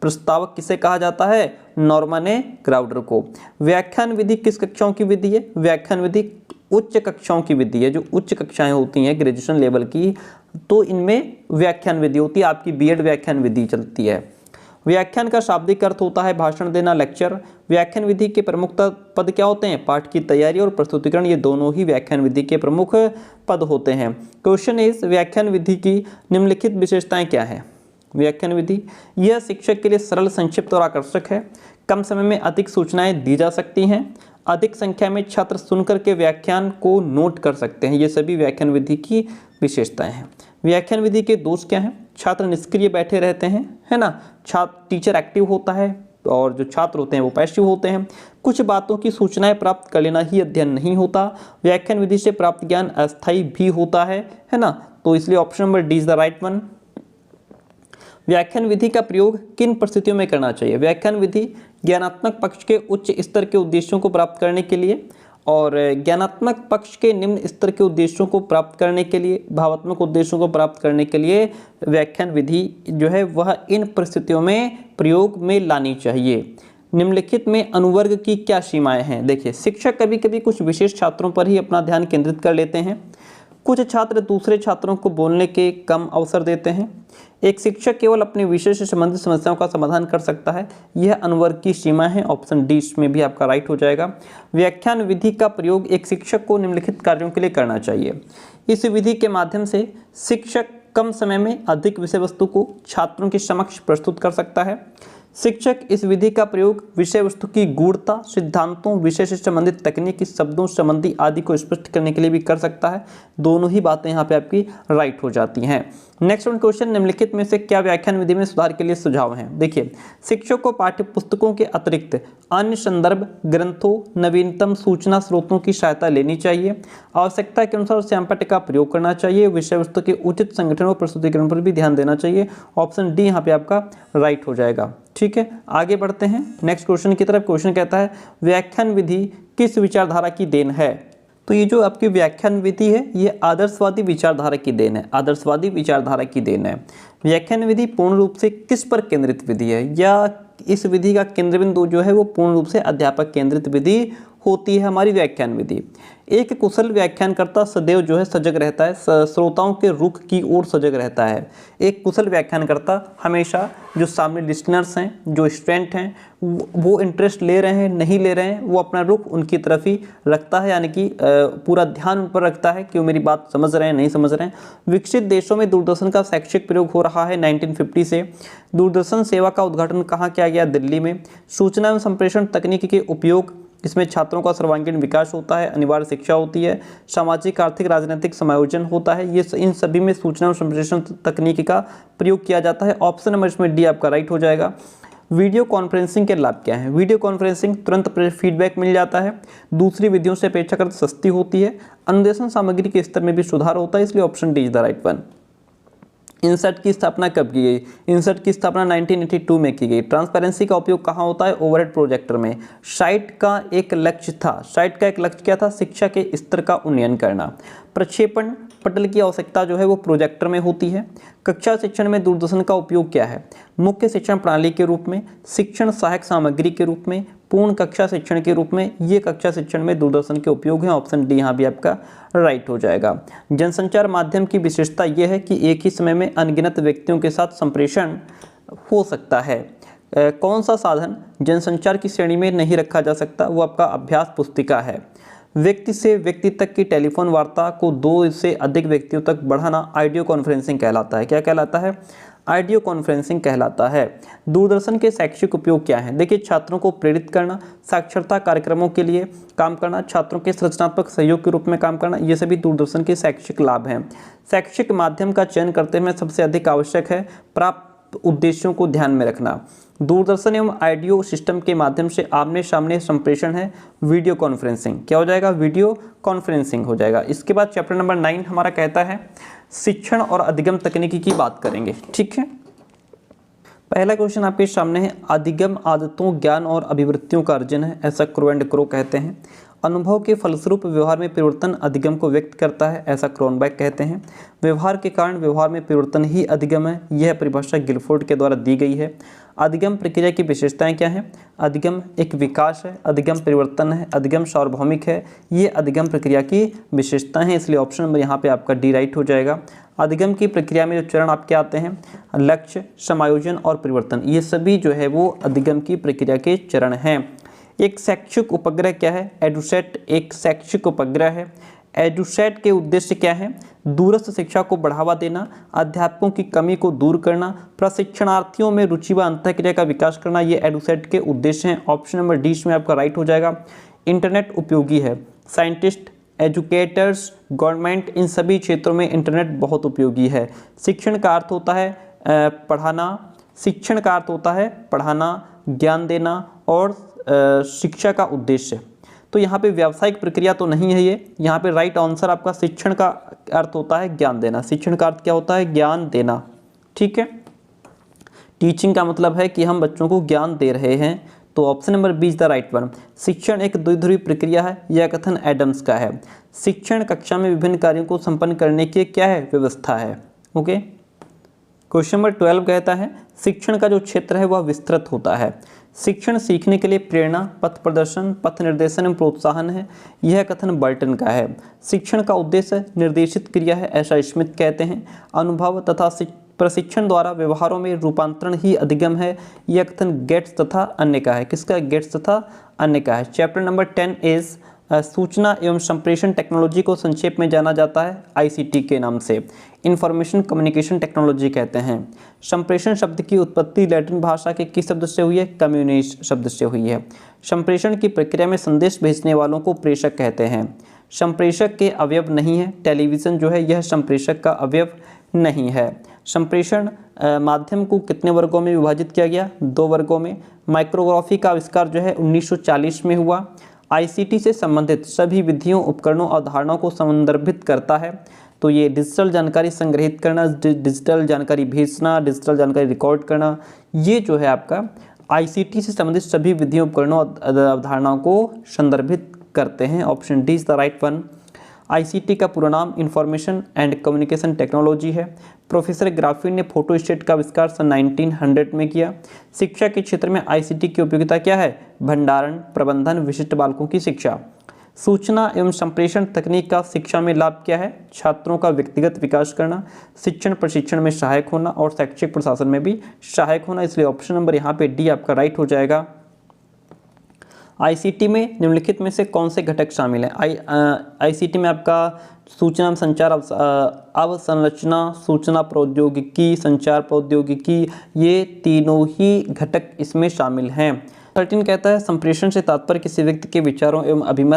प्रस्तावक किसे कहा जाता है? नॉर्मन ए क्राउडर को। व्याख्यान विधि किस कक्षाओं की विधि है? व्याख्यान विधि उच्च कक्षाओं की विधि है। जो उच्च कक्षाएं होती हैं ग्रेजुएशन लेवल की, तो इनमें व्याख्यान विधि होती है। आपकी बीएड व्याख्यान विधि चलती है। व्याख्यान का शाब्दिक अर्थ होता है भाषण देना, लेक्चर। व्याख्यान विधि के प्रमुख पद क्या होते हैं? पाठ की तैयारी और प्रस्तुतिकरण, ये दोनों ही व्याख्यान विधि के प्रमुख पद होते हैं। क्वेश्चन इज व्याख्यान विधि की निम्नलिखित विशेषताएं क्या हैं? व्याख्यान विधि, यह शिक्षक के लिए सरल, संक्षिप्त और आकर्षक है। कम समय में अधिक सूचनाएं दी जा सकती हैं। अधिक संख्या में छात्र सुनकर के व्याख्यान को नोट कर सकते हैं। ये सभी व्याख्यान विधि की विशेषताएं हैं। व्याख्यान विधि के दोष क्या हैं? छात्र निष्क्रिय बैठे रहते हैं, है ना। टीचर एक्टिव होता है और जो छात्र होते हैं वो पैसिव होते हैं। कुछ बातों की सूचनाएं प्राप्त कर लेना ही अध्ययन नहीं होता। व्याख्यान विधि से प्राप्त ज्ञान अस्थायी भी होता है ना। तो इसलिए option number D is the right one. व्याख्यान विधि का प्रयोग किन परिस्थितियों में करना चाहिए? व्याख्यान विधि ज्ञानात्मक पक्ष के उच्च स्तर के उद्देश्यों को प्राप्त करने के लिए और ज्ञानात्मक पक्ष के निम्न स्तर के उद्देश्यों को प्राप्त करने के लिए, भावात्मक उद्देश्यों को प्राप्त करने के लिए व्याख्यान विधि जो है वह इन परिस्थितियों में प्रयोग में लानी चाहिए। निम्नलिखित में अनुवर्ग की क्या सीमाएं हैं? देखिए, शिक्षक कभी कभी कुछ विशेष छात्रों पर ही अपना ध्यान केंद्रित कर लेते हैं। कुछ छात्र दूसरे छात्रों को बोलने के कम अवसर देते हैं। एक शिक्षक केवल अपने विषय से संबंधित समस्याओं का समाधान कर सकता है। यह अनुवर्ग की सीमा है। ऑप्शन डी इसमें भी आपका राइट हो जाएगा। व्याख्यान विधि का प्रयोग एक शिक्षक को निम्नलिखित कार्यों के लिए करना चाहिए। इस विधि के माध्यम से शिक्षक कम समय में अधिक विषय वस्तु को छात्रों के समक्ष प्रस्तुत कर सकता है। शिक्षक इस विधि का प्रयोग विषय वस्तु की गूढ़ता, सिद्धांतों, विषय से संबंधित तकनीकी शब्दों संबंधी आदि को स्पष्ट करने के लिए भी कर सकता है। दोनों ही बातें यहाँ पे आपकी राइट हो जाती हैं। नेक्स्ट वन क्वेश्चन, निम्नलिखित में से क्या व्याख्यान विधि में सुधार के लिए सुझाव हैं? देखिए, शिक्षक को पाठ्य पुस्तकों के अतिरिक्त अन्य संदर्भ ग्रंथों, नवीनतम सूचना स्रोतों की सहायता लेनी चाहिए। आवश्यकता के अनुसार सैंपट का प्रयोग करना चाहिए। विषय वस्तु के उचित संगठन और प्रस्तुतिकरण पर भी ध्यान देना चाहिए। ऑप्शन डी यहाँ पे आपका राइट हो जाएगा। ठीक है, आगे बढ़ते हैं नेक्स्ट क्वेश्चन की तरफ। क्वेश्चन कहता है व्याख्यान विधि किस विचारधारा की देन है? तो ये जो आपकी व्याख्यान विधि है ये आदर्शवादी विचारधारा की देन है। आदर्शवादी विचारधारा की देन है। व्याख्यान विधि पूर्ण रूप से किस पर केंद्रित विधि है या इस विधि का केंद्र बिंदु जो है वो पूर्ण रूप से अध्यापक केंद्रित विधि होती है हमारी व्याख्यान विधि। एक कुशल व्याख्यानकर्ता सदैव जो है सजग रहता है, श्रोताओं के रुख की ओर सजग रहता है। एक कुशल व्याख्यानकर्ता हमेशा जो सामने लिसनर्स हैं, जो स्टूडेंट हैं, वो इंटरेस्ट ले रहे हैं नहीं ले रहे हैं, वो अपना रुख उनकी तरफ ही रखता है, यानी कि पूरा ध्यान उन पर रखता है कि वो मेरी बात समझ रहे हैं नहीं समझ रहे हैं। विकसित देशों में दूरदर्शन का शैक्षिक प्रयोग हो रहा है 1950 से। दूरदर्शन सेवा का उद्घाटन कहाँ किया गया? दिल्ली में। सूचना एवं संप्रेषण तकनीक के उपयोग, इसमें छात्रों का सर्वांगीण विकास होता है, अनिवार्य शिक्षा होती है, सामाजिक आर्थिक राजनीतिक समायोजन होता है। ये इन सभी में सूचना और संप्रेषण तकनीक का प्रयोग किया जाता है। ऑप्शन नंबर इसमें डी आपका राइट हो जाएगा। वीडियो कॉन्फ्रेंसिंग के लाभ क्या है? वीडियो कॉन्फ्रेंसिंग तुरंत फीडबैक मिल जाता है, दूसरी विधियों से अपेक्षाकृत सस्ती होती है, अनुदेशन सामग्री के स्तर में भी सुधार होता है, इसलिए option D is the right one. Insert की स्थापना कब की गई? इनसर्ट की स्थापना 1982 में की गई। ट्रांसपेरेंसी का उपयोग कहाँ होता है? ओवरहेड प्रोजेक्टर में। साइट का एक लक्ष्य क्या था? शिक्षा के स्तर का उन्नयन करना। प्रक्षेपण पटल की आवश्यकता जो है वो प्रोजेक्टर में होती है। कक्षा शिक्षण में दूरदर्शन का उपयोग क्या है? मुख्य शिक्षण प्रणाली के रूप में, शिक्षण सहायक सामग्री के रूप में, पूर्ण कक्षा शिक्षण के रूप में। ये कक्षा शिक्षण में दूरदर्शन के उपयोग हैं। ऑप्शन डी यहाँ भी आपका राइट हो जाएगा। जनसंचार माध्यम की विशेषता यह है कि एक ही समय में अनगिनत व्यक्तियों के साथ संप्रेषण हो सकता है। कौन सा साधन जनसंचार की श्रेणी में नहीं रखा जा सकता? वो आपका अभ्यास पुस्तिका है। व्यक्ति से व्यक्ति तक की टेलीफोन वार्ता को 2 से अधिक व्यक्तियों तक बढ़ाना ऑडियो कॉन्फ्रेंसिंग कहलाता है। क्या कहलाता है? ऑडियो कॉन्फ्रेंसिंग कहलाता है। दूरदर्शन के शैक्षिक उपयोग क्या हैं? देखिए, छात्रों को प्रेरित करना, साक्षरता कार्यक्रमों के लिए काम करना, छात्रों के सृजनात्मक सहयोग के रूप में काम करना, ये सभी दूरदर्शन के शैक्षिक लाभ हैं। शैक्षिक माध्यम का चयन करते हुए सबसे अधिक आवश्यक है प्राप्त उद्देश्यों को ध्यान में रखना। दूरदर्शन एवं ऑडियो सिस्टम के माध्यम से आमने सामने संप्रेषण है वीडियो कॉन्फ्रेंसिंग। क्या हो जाएगा? वीडियो कॉन्फ्रेंसिंग हो जाएगा। इसके बाद चैप्टर नंबर 9 हमारा कहता है शिक्षण और अधिगम तकनीकी की बात करेंगे। ठीक है, पहला क्वेश्चन आपके सामने है, अधिगम आदतों, ज्ञान और अभिवृत्तियों का अर्जन है, ऐसा क्रो एंड क्रो कहते हैं। अनुभव के फलस्वरूप व्यवहार में परिवर्तन अधिगम को व्यक्त करता है, ऐसा क्रोनबैक कहते हैं। व्यवहार के कारण व्यवहार में परिवर्तन ही अधिगम है, यह परिभाषा गिलफोर्ड के द्वारा दी गई है। अधिगम प्रक्रिया की विशेषताएं क्या हैं? अधिगम एक विकास है, अधिगम परिवर्तन है, अधिगम सार्वभौमिक है, ये अधिगम प्रक्रिया की विशेषताएं हैं, इसलिए ऑप्शन नंबर यहाँ पे आपका डी राइट हो जाएगा। अधिगम की प्रक्रिया में जो चरण आपके आते हैं, लक्ष्य, समायोजन और परिवर्तन, ये सभी जो है वो अधिगम की प्रक्रिया के चरण हैं। एक शैक्षिक उपग्रह क्या है? एडुसेट एक शैक्षिक उपग्रह है। एडुसेट के उद्देश्य क्या है? दूरस्थ शिक्षा को बढ़ावा देना, अध्यापकों की कमी को दूर करना, प्रशिक्षणार्थियों में रुचि व अंतःक्रिया का विकास करना, ये एडुसेट के उद्देश्य हैं। ऑप्शन नंबर डी में आपका राइट हो जाएगा। इंटरनेट उपयोगी है, साइंटिस्ट, एजुकेटर्स, गवर्नमेंट, इन सभी क्षेत्रों में इंटरनेट बहुत उपयोगी है। शिक्षण का अर्थ होता है पढ़ाना, शिक्षण का अर्थ होता है पढ़ाना, ज्ञान देना और शिक्षा का उद्देश्य। तो यहाँ पे व्यावसायिक प्रक्रिया तो नहीं है ये, यहाँ पे राइट आंसर आपका शिक्षण का अर्थ होता है ज्ञान देना। शिक्षण का अर्थ क्या होता है? ज्ञान देना। ठीक है, टीचिंग का मतलब है कि हम बच्चों को ज्ञान दे रहे हैं, तो option number B is the right one. शिक्षण एक द्विध्रुवी प्रक्रिया है, यह कथन एडम्स का है। शिक्षण कक्षा में विभिन्न कार्यों को संपन्न करने की क्या है? व्यवस्था है। ओके, क्वेश्चन नंबर 12 कहता है शिक्षण का जो क्षेत्र है वह विस्तृत होता है। शिक्षण सीखने के लिए प्रेरणा, पथ प्रदर्शन, पथ निर्देशन एवं प्रोत्साहन है, यह कथन बर्टन का है। शिक्षण का उद्देश्य निर्देशित क्रिया है, ऐसा स्मिथ कहते हैं। अनुभव तथा प्रशिक्षण द्वारा व्यवहारों में रूपांतरण ही अधिगम है, यह कथन गेट्स तथा अन्य का है। किसका? गेट्स तथा अन्य का है। चैप्टर नंबर 10 इज सूचना एवं संप्रेषण टेक्नोलॉजी को संक्षेप में जाना जाता है ICT के नाम से, इंफॉर्मेशन कम्युनिकेशन टेक्नोलॉजी कहते हैं। संप्रेषण शब्द की उत्पत्ति लैटिन भाषा के किस शब्द से हुई है? कम्युनिस्ट शब्द से हुई है। संप्रेषण की प्रक्रिया में संदेश भेजने वालों को प्रेषक कहते हैं। संप्रेषक के अवयव नहीं है, टेलीविज़न जो है यह संप्रेषक का अवयव नहीं है। संप्रेषण माध्यम को कितने वर्गों में विभाजित किया गया? 2 वर्गों में। माइक्रोग्राफी का आविष्कार जो है 1940 में हुआ। ICT से संबंधित सभी विधियों, उपकरणों और धारणाओं को संदर्भित करता है, तो ये डिजिटल जानकारी संग्रहित करना, डिजिटल जानकारी भेजना, डिजिटल जानकारी रिकॉर्ड करना, ये जो है आपका ICT से संबंधित सभी विधियों, उपकरणों और अवधारणाओं को संदर्भित करते हैं। Option D is the right one. ICT का पूरा नाम इंफॉर्मेशन एंड कम्युनिकेशन टेक्नोलॉजी है। प्रोफेसर ग्राफिन ने फोटोस्टेट का आविष्कार सन 1900 में किया। शिक्षा के क्षेत्र में आईसीटी की उपयोगिता क्या है? भंडारण, प्रबंधन, विशिष्ट बालकों की शिक्षा। सूचना एवं संप्रेषण तकनीक का शिक्षा में लाभ क्या है? छात्रों का व्यक्तिगत विकास करना, शिक्षण प्रशिक्षण में सहायक होना और शैक्षिक प्रशासन में भी सहायक होना। इसलिए ऑप्शन नंबर यहाँ पे डी आपका राइट हो जाएगा। आईसीटी में निम्नलिखित में से कौन से घटक शामिल हैं? आईसीटी में आपका सूचना एवं संचार अवसंरचना, सूचना प्रौद्योगिकी, संचार प्रौद्योगिकी, ये तीनों ही घटक इसमें शामिल हैं। 13 कहता है संप्रेषण से तात्पर्य किसी व्यक्ति के विचारों एवं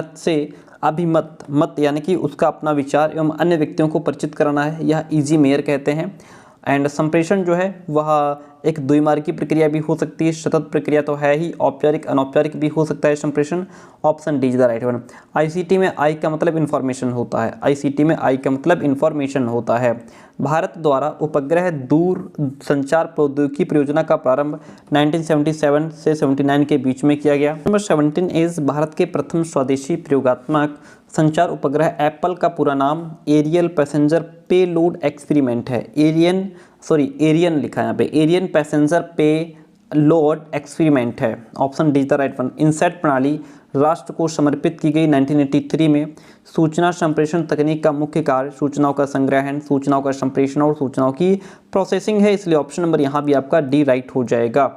मत यानी कि उसका अपना विचार एवं अन्य व्यक्तियों को परिचित कराना है, यह इजी मेयर कहते हैं। एंड संप्रेषण जो है वह एक द्विमार्गी प्रक्रिया भी हो सकती है, सतत प्रक्रिया तो है ही, औपचारिक अनौपचारिक भी हो सकता है संप्रेषण। Option D is the right one. ICT में आई का मतलब इन्फॉर्मेशन होता है, आईसीटी में आई का मतलब इन्फॉर्मेशन होता है। भारत द्वारा उपग्रह दूर संचार प्रौद्योगिकी परियोजना का प्रारंभ 1977 से 79 के बीच में किया गया। नंबर 17 इज भारत के प्रथम स्वदेशी प्रयोगात्मक संचार उपग्रह एप्पल का पूरा नाम एरियल पैसेंजर पेलोड एक्सपेरिमेंट है। एरियन लिखा है यहाँ पे, एरियन पैसेंजर पेलोड एक्सपेरिमेंट है। Option D is the right one. INSAT प्रणाली राष्ट्र को समर्पित की गई 1983 में। सूचना संप्रेषण तकनीक का मुख्य कार्य सूचनाओं का संग्रहण, सूचनाओं का संप्रेषण और सूचनाओं की प्रोसेसिंग है, इसलिए ऑप्शन नंबर यहाँ भी आपका डी राइट हो जाएगा।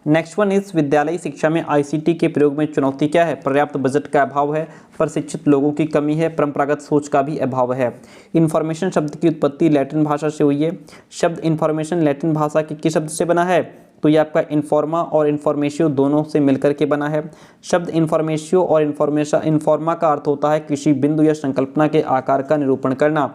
नेक्स्ट वन इज विद्यालयी शिक्षा में आईसीटी के प्रयोग में चुनौती क्या है? पर्याप्त बजट का अभाव है, प्रशिक्षित लोगों की कमी है, परंपरागत सोच का भी अभाव है। इन्फॉर्मेशन शब्द की उत्पत्ति लैटिन भाषा से हुई है। शब्द इन्फॉर्मेशन लैटिन भाषा के किस शब्द से बना है? तो ये आपका इन्फॉर्मा और इन्फॉर्मेशियो दोनों से मिलकर के बना है। शब्द इन्फॉर्मेशियो और इन्फॉर्मा का अर्थ होता है किसी बिंदु या संकल्पना के आकार का निरूपण करना।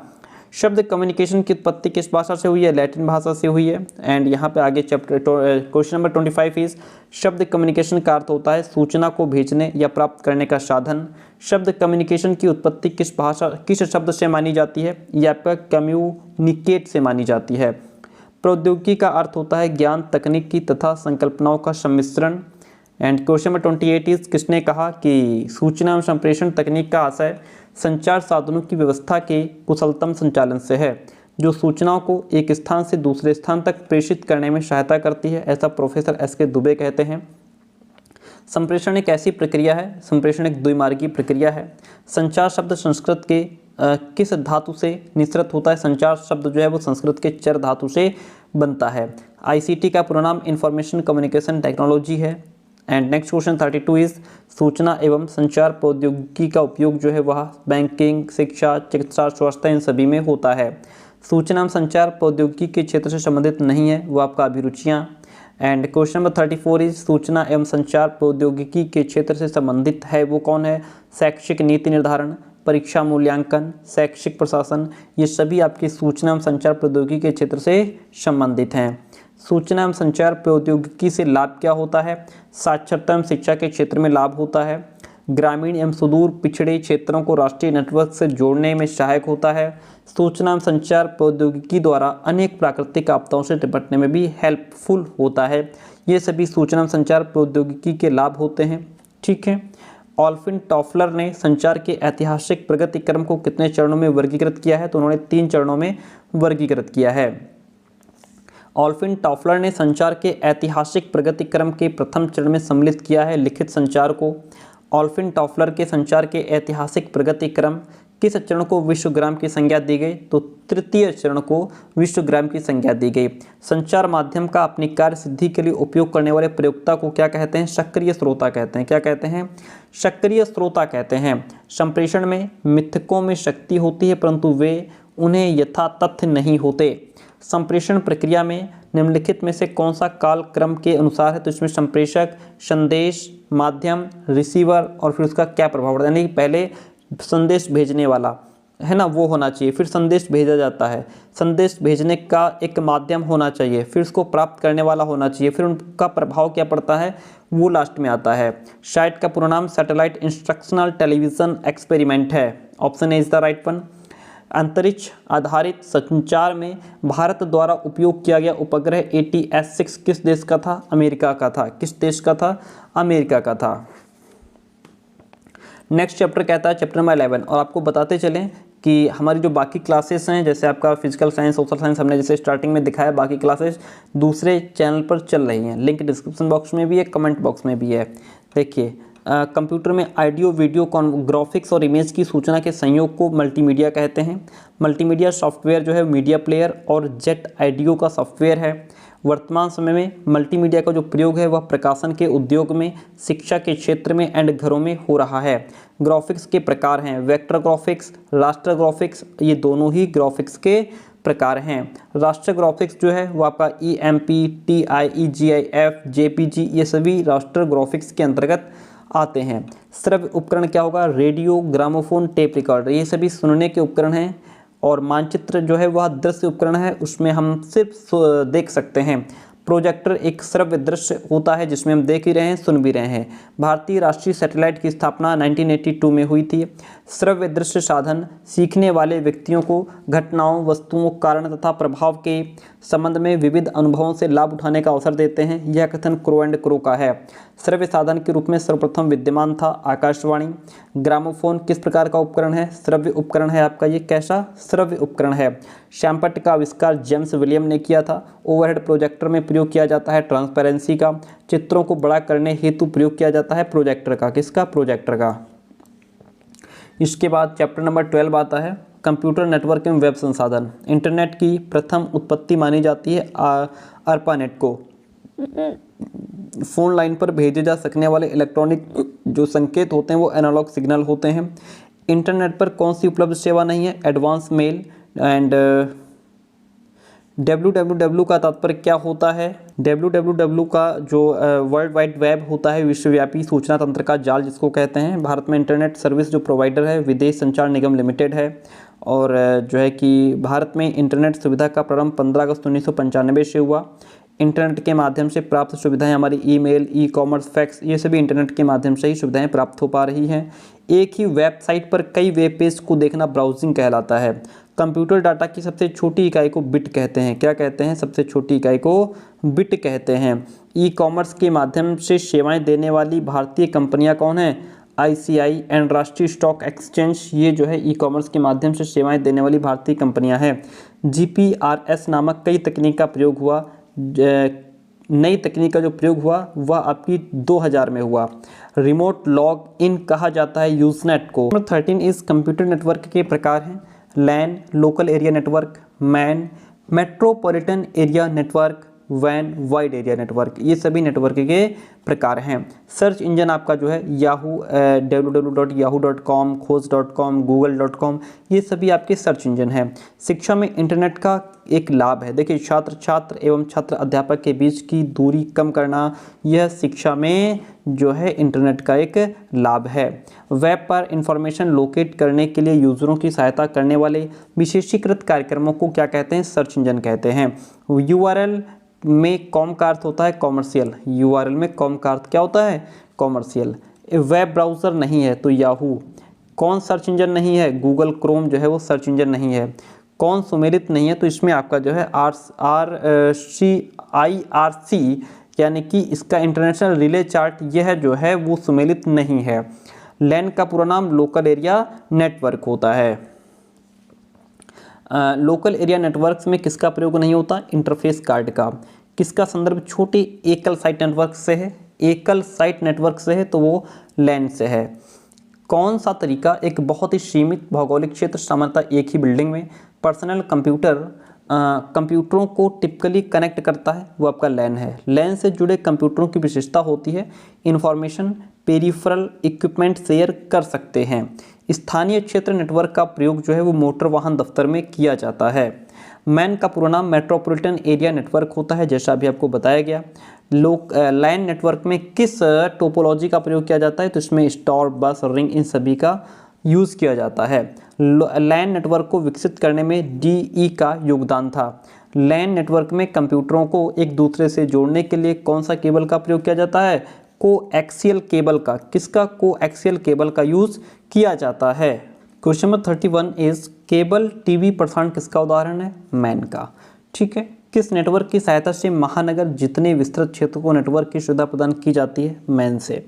शब्द कम्युनिकेशन की उत्पत्ति किस भाषा से हुई है? लैटिन भाषा से हुई है। एंड यहाँ पे आगे क्वेश्चन नंबर 25 इज शब्द कम्युनिकेशन का अर्थ होता है सूचना को भेजने या प्राप्त करने का साधन। शब्द कम्युनिकेशन की उत्पत्ति किस शब्द से मानी जाती है? ये आपका कम्युनिकेट से मानी जाती है। प्रौद्योगिकी का अर्थ होता है ज्ञान, तकनीकी तथा संकल्पनाओं का सम्मिश्रण। एंड क्वेश्चन नंबर 28 इज किसने कहा कि सूचना एवं संप्रेषण तकनीक का आशय संचार साधनों की व्यवस्था के कुशलतम संचालन से है, जो सूचनाओं को एक स्थान से दूसरे स्थान तक प्रेषित करने में सहायता करती है, ऐसा प्रोफेसर एस के दुबे कहते हैं। संप्रेषण एक ऐसी प्रक्रिया है, संप्रेषण एक द्विमार्गी प्रक्रिया है। संचार शब्द संस्कृत के किस धातु से निःसृत होता है? संचार शब्द जो है वो संस्कृत के चर धातु से बनता है। आईसीटी का पूरा नाम इंफॉर्मेशन कम्युनिकेशन टेक्नोलॉजी है। एंड नेक्स्ट क्वेश्चन 32 इज सूचना एवं संचार प्रौद्योगिकी का उपयोग जो है वह बैंकिंग, शिक्षा, चिकित्सा, स्वास्थ्य इन सभी में होता है। सूचना एवं संचार प्रौद्योगिकी के क्षेत्र से संबंधित नहीं है, वो आपका अभिरुचियाँ। एंड क्वेश्चन नंबर 34 इज सूचना एवं संचार प्रौद्योगिकी के क्षेत्र से संबंधित है वो कौन है? शैक्षिक नीति निर्धारण, परीक्षा मूल्यांकन, शैक्षिक प्रशासन, ये सभी आपकी सूचना एवं संचार प्रौद्योगिकी के क्षेत्र से संबंधित हैं। सूचना एवं संचार प्रौद्योगिकी से लाभ क्या होता है? साक्षरता एवं शिक्षा के क्षेत्र में लाभ होता है। ग्रामीण एवं सुदूर पिछड़े क्षेत्रों को राष्ट्रीय नेटवर्क से जोड़ने में सहायक होता है। सूचना एवं संचार प्रौद्योगिकी द्वारा अनेक प्राकृतिक आपदाओं से निपटने में भी हेल्पफुल होता है। ये सभी सूचना एवं संचार प्रौद्योगिकी के लाभ होते हैं। ठीक है। ऑल्फिन टॉफलर ने संचार के ऐतिहासिक प्रगति क्रम को कितने चरणों में वर्गीकृत किया है? तो उन्होंने 3 चरणों में वर्गीकृत किया है। ऑल्फिन टॉफलर ने संचार के ऐतिहासिक प्रगति क्रम के प्रथम चरण में सम्मिलित किया है लिखित संचार को। ऑल्फिन टॉफलर के संचार के ऐतिहासिक प्रगति क्रम किस चरण को विश्वग्राम की संज्ञा दी गई? तो तृतीय चरण को विश्वग्राम की संज्ञा दी गई। संचार माध्यम का अपनी कार्य सिद्धि के लिए उपयोग करने वाले प्रयोक्ता को क्या कहते हैं? सक्रिय श्रोता कहते हैं। क्या कहते हैं? सक्रिय श्रोता कहते हैं। संप्रेषण में मिथकों में शक्ति होती है परंतु वे उन्हें यथा तथ्य नहीं होते। संप्रेषण प्रक्रिया में निम्नलिखित में से कौन सा काल क्रम के अनुसार है? तो इसमें संप्रेषक, संदेश, माध्यम, रिसीवर और फिर उसका क्या प्रभाव पड़ता है, यानी पहले संदेश भेजने वाला है ना वो होना चाहिए, फिर संदेश भेजा जाता है, संदेश भेजने का एक माध्यम होना चाहिए, फिर उसको प्राप्त करने वाला होना चाहिए, फिर उनका प्रभाव क्या पड़ता है वो लास्ट में आता है। साइट का पूरा नाम सैटेलाइट इंस्ट्रक्शनल टेलीविजन एक्सपेरिमेंट है। Option A is the right one. अंतरिक्ष आधारित संचार में भारत द्वारा उपयोग किया गया उपग्रह ATS-6 किस देश का था? अमेरिका का था। किस देश का था? अमेरिका का था। नेक्स्ट चैप्टर कहता है चैप्टर नंबर 11 और आपको बताते चलें कि हमारी जो बाकी क्लासेस हैं, जैसे आपका फिजिकल साइंस, सोशल साइंस, हमने जैसे स्टार्टिंग में दिखाया, बाकी क्लासेस दूसरे चैनल पर चल रही हैं। लिंक डिस्क्रिप्शन बॉक्स में भी है, कमेंट बॉक्स में भी है। देखिए, कंप्यूटर में ऑडियो, वीडियो, ग्राफिक्स और इमेज की सूचना के संयोग को मल्टीमीडिया कहते हैं। मल्टीमीडिया सॉफ्टवेयर जो है मीडिया प्लेयर और जेट ऑडियो का सॉफ्टवेयर है। वर्तमान समय में मल्टीमीडिया का जो प्रयोग है वह प्रकाशन के उद्योग में, शिक्षा के क्षेत्र में एंड घरों में हो रहा है। ग्राफिक्स के प्रकार हैं वेक्टर ग्राफिक्स, रास्टर ग्राफिक्स, ये दोनों ही ग्राफिक्स के प्रकार हैं। रास्टर ग्राफिक्स जो है वो आपका EMP, TIE, GIF, JPG, ये सभी रास्टर ग्राफिक्स के अंतर्गत आते हैं। श्रव्य उपकरण क्या होगा? रेडियो, ग्रामोफोन, टेप रिकॉर्डर, ये सभी सुनने के उपकरण हैं। और मानचित्र जो है वह दृश्य उपकरण है, उसमें हम सिर्फ देख सकते हैं। प्रोजेक्टर एक श्रव्य दृश्य होता है जिसमें हम देख ही रहे हैं, सुन भी रहे हैं। भारतीय राष्ट्रीय सैटेलाइट की स्थापना 1982 में हुई थी। श्रव्य दृश्य साधन सीखने वाले व्यक्तियों को घटनाओं, वस्तुओं, कारण तथा प्रभाव के संबंध में विविध अनुभवों से लाभ उठाने का अवसर देते हैं। यह कथन क्रो एंड क्रो का है। श्रव्य साधन के रूप में सर्वप्रथम विद्यमान था आकाशवाणी। ग्रामोफोन किस प्रकार का उपकरण है? श्रव्य उपकरण है आपका। ये कैसा श्रव्य उपकरण है? शैम्पट का आविष्कार जेम्स विलियम ने किया था। ओवरहेड प्रोजेक्टर में प्रयोग किया जाता है ट्रांसपेरेंसी का। चित्रों को बड़ा करने हेतु प्रयोग किया जाता है प्रोजेक्टर का। किसका? प्रोजेक्टर का। इसके बाद चैप्टर नंबर 12 आता है कंप्यूटर नेटवर्क एवं वेब संसाधन। इंटरनेट की प्रथम उत्पत्ति मानी जाती है ARPANET को। फोन लाइन पर भेजे जा सकने वाले इलेक्ट्रॉनिक जो संकेत होते हैं वो एनालॉग सिग्नल होते हैं। इंटरनेट पर कौन सी उपलब्ध सेवा नहीं है? एडवांस मेल एंड www का तात्पर्य क्या होता है? www का जो वर्ल्ड वाइड वेब होता है, विश्वव्यापी सूचना तंत्र का जाल जिसको कहते हैं। भारत में इंटरनेट सर्विस जो प्रोवाइडर है विदेश संचार निगम लिमिटेड है। और जो है कि भारत में इंटरनेट सुविधा का प्रारंभ 15 अगस्त 1995 से हुआ। इंटरनेट के माध्यम से प्राप्त सुविधाएं हमारी ईमेल, ई-कॉमर्स, फैक्स, ये सभी इंटरनेट के माध्यम से ही सुविधाएं प्राप्त हो पा रही हैं। एक ही वेबसाइट पर कई वेब पेज को देखना ब्राउजिंग कहलाता है। कंप्यूटर डाटा की सबसे छोटी इकाई को बिट कहते हैं। क्या कहते हैं? सबसे छोटी इकाई को बिट कहते हैं। ई-कॉमर्स के माध्यम से सेवाएं देने वाली भारतीय कंपनियां कौन हैं? ICI एंड राष्ट्रीय स्टॉक एक्सचेंज, ये जो है ई-कॉमर्स के माध्यम से सेवाएं देने वाली भारतीय कंपनियां हैं। GPRS नामक कई तकनीक का प्रयोग हुआ। नई तकनीक का जो प्रयोग हुआ वह आपकी 2000 में हुआ। रिमोट लॉग इन कहा जाता है यूजनेट को। नंबर 13 इस कंप्यूटर नेटवर्क के प्रकार हैं LAN, local area network, MAN, metropolitan area network, वैन, वाइड एरिया नेटवर्क, ये सभी नेटवर्क के प्रकार हैं। सर्च इंजन आपका जो है याहू, www.yahoo.com, खोज.com, google.com, ये सभी आपके सर्च इंजन हैं। शिक्षा में इंटरनेट का एक लाभ है। देखिए, छात्र एवं छात्र अध्यापक के बीच की दूरी कम करना, यह शिक्षा में जो है इंटरनेट का एक लाभ है। वेब पर इंफॉर्मेशन लोकेट करने के लिए यूजरों की सहायता करने वाले विशेषीकृत कार्यक्रमों को क्या कहते हैं? सर्च इंजन कहते हैं। URL में कॉम का अर्थ होता है कॉमर्शियल। URL में कॉम का अर्थ क्या होता है? कॉमर्शियल। वेब ब्राउज़र नहीं है तो याहू। कौन सर्च इंजन नहीं है? गूगल क्रोम जो है वो सर्च इंजन नहीं है। कौन सुमेलित नहीं है? तो इसमें आपका जो है IRC यानी कि इसका इंटरनेशनल रिले चार्ट यह जो है वो सुमेलित नहीं है। लैन का पूरा नाम लोकल एरिया नेटवर्क होता है। लोकल एरिया नेटवर्क्स में किसका प्रयोग नहीं होता? इंटरफेस कार्ड का। किसका संदर्भ छोटी एकल साइट नेटवर्क से है? एकल साइट नेटवर्क से है तो वो लैन से है। कौन सा तरीका एक बहुत ही सीमित भौगोलिक क्षेत्र, सामान्यतः एक ही बिल्डिंग में पर्सनल कंप्यूटरों को टिपिकली कनेक्ट करता है? वो आपका लैन है। लैन से जुड़े कंप्यूटरों की विशेषता होती है इंफॉर्मेशन पेरिफेरल इक्विपमेंट शेयर कर सकते हैं। स्थानीय क्षेत्र नेटवर्क का प्रयोग जो है वो मोटर वाहन दफ्तर में किया जाता है। मैन का पूरा नाम मेट्रोपॉलिटन एरिया नेटवर्क होता है, जैसा अभी आपको बताया गया। लैन नेटवर्क में किस टोपोलॉजी का प्रयोग किया जाता है? तो इसमें स्टार, बस, रिंग, इन सभी का यूज़ किया जाता है। लैन नेटवर्क को विकसित करने में DE का योगदान था। लैन नेटवर्क में कंप्यूटरों को एक दूसरे से जोड़ने के लिए कौन सा केबल का प्रयोग किया जाता है? कोएक्सियल केबल का। किसका? कोएक्सियल केबल का यूज़ किया जाता है। Question number 31 is cable TV प्रसारण किसका उदाहरण है? मैन का। ठीक है। किस नेटवर्क की सहायता से महानगर जितने विस्तृत क्षेत्र को नेटवर्क की सुविधा प्रदान की जाती है? मैन से।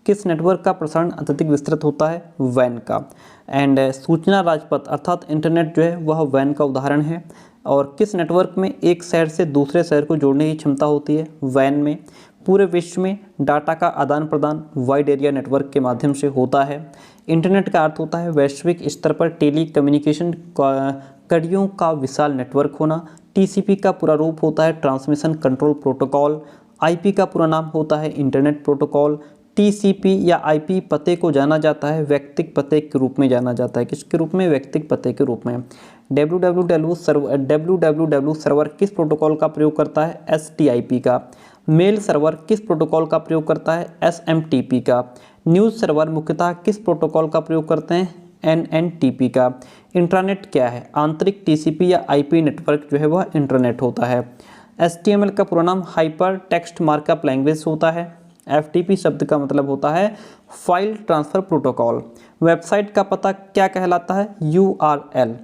किस नेटवर्क का प्रसारण अत्यधिक विस्तृत होता है? वैन का। एंड सूचना राजपथ अर्थात इंटरनेट जो है वह वैन का उदाहरण है। और किस नेटवर्क में एक शहर से दूसरे शहर को जोड़ने की क्षमता होती है? वैन में। पूरे विश्व में डाटा का आदान प्रदान वाइड एरिया नेटवर्क के माध्यम से होता है। इंटरनेट का अर्थ होता है वैश्विक स्तर पर टेली कम्युनिकेशन कड़ियों का विशाल नेटवर्क होना। टीसीपी का पूरा रूप होता है ट्रांसमिशन कंट्रोल प्रोटोकॉल। आईपी का पूरा नाम होता है इंटरनेट प्रोटोकॉल। टीसीपी या आईपी पते को जाना जाता है वैयक्तिक पते के रूप में जाना जाता है। किसके रूप में? वैयक्तिक पते के रूप में। www सर्वर किस प्रोटोकॉल का प्रयोग करता है? STIP का। मेल सर्वर किस प्रोटोकॉल का प्रयोग करता है? SMTP का। न्यूज़ सर्वर मुख्यतः किस प्रोटोकॉल का प्रयोग करते हैं? NNTP का। इंट्रानेट क्या है? आंतरिक टीसीपी या आईपी नेटवर्क जो है वह इंटरनेट होता है। HTML का पूरा नाम हाइपर टेक्स्ट मार्कअप लैंग्वेज होता है। FTP शब्द का मतलब होता है फाइल ट्रांसफ़र प्रोटोकॉल। वेबसाइट का पता क्या कहलाता है? URL।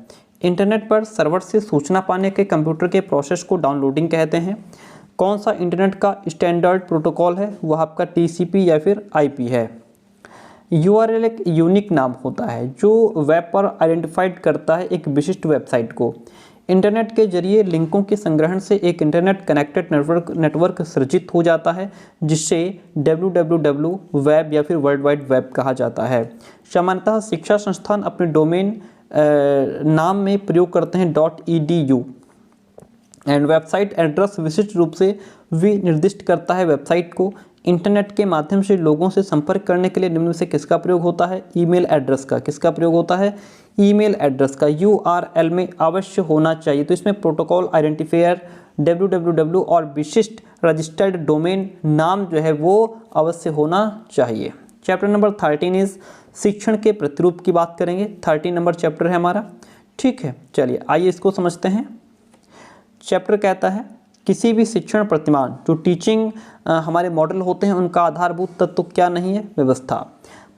इंटरनेट पर सर्वर से सूचना पाने के कंप्यूटर के प्रोसेस को डाउनलोडिंग कहते हैं। कौन सा इंटरनेट का स्टैंडर्ड प्रोटोकॉल है? वह आपका TCP या फिर IP है। URL एक यूनिक नाम होता है जो वेब पर आइडेंटिफाइड करता है एक विशिष्ट वेबसाइट को। इंटरनेट के जरिए लिंकों के संग्रहण से एक इंटरनेट कनेक्टेड नेटवर्क सृजित हो जाता है जिससे www वेब या फिर वर्ल्ड वाइड वेब कहा जाता है। सामान्यतः शिक्षा संस्थान अपने डोमेन नाम में प्रयोग करते हैं .edu एंड वेबसाइट एड्रेस विशिष्ट रूप से विनिर्दिष्ट करता है वेबसाइट को। इंटरनेट के माध्यम से लोगों से संपर्क करने के लिए निम्न में से किसका प्रयोग होता है? ईमेल एड्रेस का। किसका प्रयोग होता है? ईमेल एड्रेस का। URL में अवश्य होना चाहिए। तो इसमें प्रोटोकॉल आइडेंटिफायर www और विशिष्ट रजिस्टर्ड डोमेन नाम जो है वो अवश्य होना चाहिए। चैप्टर नंबर 13 इज शिक्षण के प्रतिरूप की बात करेंगे। 13 नंबर चैप्टर है हमारा। ठीक है, चलिए आइए इसको समझते हैं। चैप्टर कहता है किसी भी शिक्षण प्रतिमान जो टीचिंग हमारे मॉडल होते हैं उनका आधारभूत तत्व क्या नहीं है? व्यवस्था।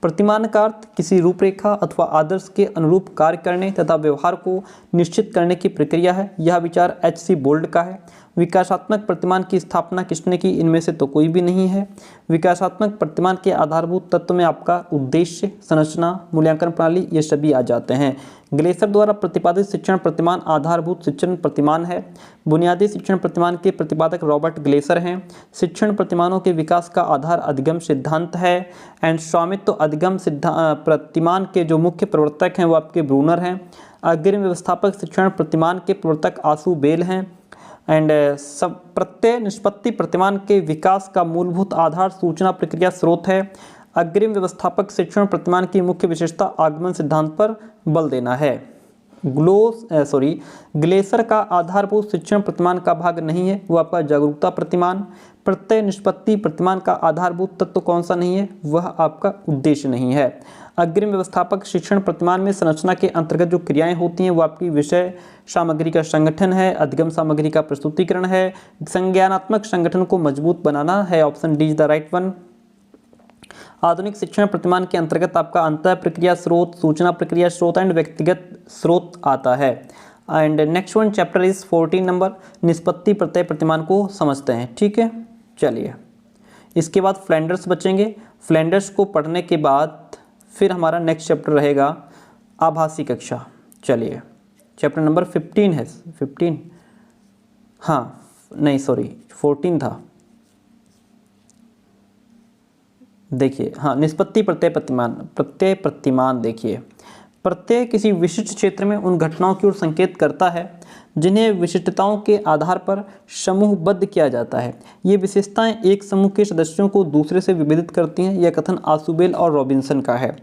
प्रतिमान का अर्थ किसी रूपरेखा अथवा आदर्श के अनुरूप कार्य करने तथा व्यवहार को निश्चित करने की प्रक्रिया है। यह विचार H.C. बोल्ड का है। विकासात्मक प्रतिमान की स्थापना किसने की? इनमें से तो कोई भी नहीं है। विकासात्मक प्रतिमान के आधारभूत तत्व में आपका उद्देश्य, संरचना, मूल्यांकन प्रणाली ये सभी आ जाते हैं। ग्लेसर द्वारा प्रतिपादित शिक्षण प्रतिमान आधारभूत शिक्षण प्रतिमान है। बुनियादी शिक्षण प्रतिमान के प्रतिपादक रॉबर्ट ग्लेसर हैं। शिक्षण प्रतिमानों के विकास का आधार अधिगम सिद्धांत है। एंड स्वामित्व अधिगम प्रतिमान के जो मुख्य प्रवर्तक हैं वो आपके ब्रूनर हैं। अग्रिम व्यवस्थापक शिक्षण प्रतिमान के प्रवर्तक आशु बेल हैं। एंड सब प्रत्यय निष्पत्ति प्रतिमान के विकास का मूलभूत आधार सूचना प्रक्रिया स्रोत है। अग्रिम व्यवस्थापक शिक्षण प्रतिमान की मुख्य विशेषता आगमन सिद्धांत पर बल देना है। ग्लेसर का आधारभूत शिक्षण प्रतिमान का भाग नहीं है, वो आपका जागरूकता प्रतिमान। प्रत्यय निष्पत्ति प्रतिमान का आधारभूत तत्व कौन सा नहीं है? वह आपका उद्देश्य नहीं है। अग्रिम व्यवस्थापक शिक्षण प्रतिमान में संरचना के अंतर्गत जो क्रियाएं होती हैं वो आपकी विषय सामग्री का संगठन है, अधिगम सामग्री का प्रस्तुतिकरण है, संज्ञानात्मक संगठन को मजबूत बनाना है। Option D is the right one. आधुनिक शिक्षण प्रतिमान के अंतर्गत आपका अंतः प्रक्रिया स्रोत, सूचना प्रक्रिया स्रोत एंड व्यक्तिगत स्रोत आता है। And next one chapter is 14 number निष्पत्ति प्रत्यय प्रतिमान को समझते हैं। ठीक है, चलिए इसके बाद फ्लैंडर्स बचेंगे। फ्लैंडर्स को पढ़ने के बाद फिर हमारा नेक्स्ट चैप्टर रहेगा आभासी कक्षा। चलिए चैप्टर नंबर 15 है। 15 हाँ नहीं सॉरी 14 था। देखिए हाँ निष्पत्ति प्रत्यय प्रतिमान देखिए प्रत्यय किसी विशिष्ट क्षेत्र में उन घटनाओं की ओर संकेत करता है जिन्हें विशिष्टताओं के आधार पर समूहबद्ध किया जाता है। ये विशेषताएं एक समूह के सदस्यों को दूसरे से विभेदित करती हैं। यह कथन आशुबेल और रॉबिन्सन का है।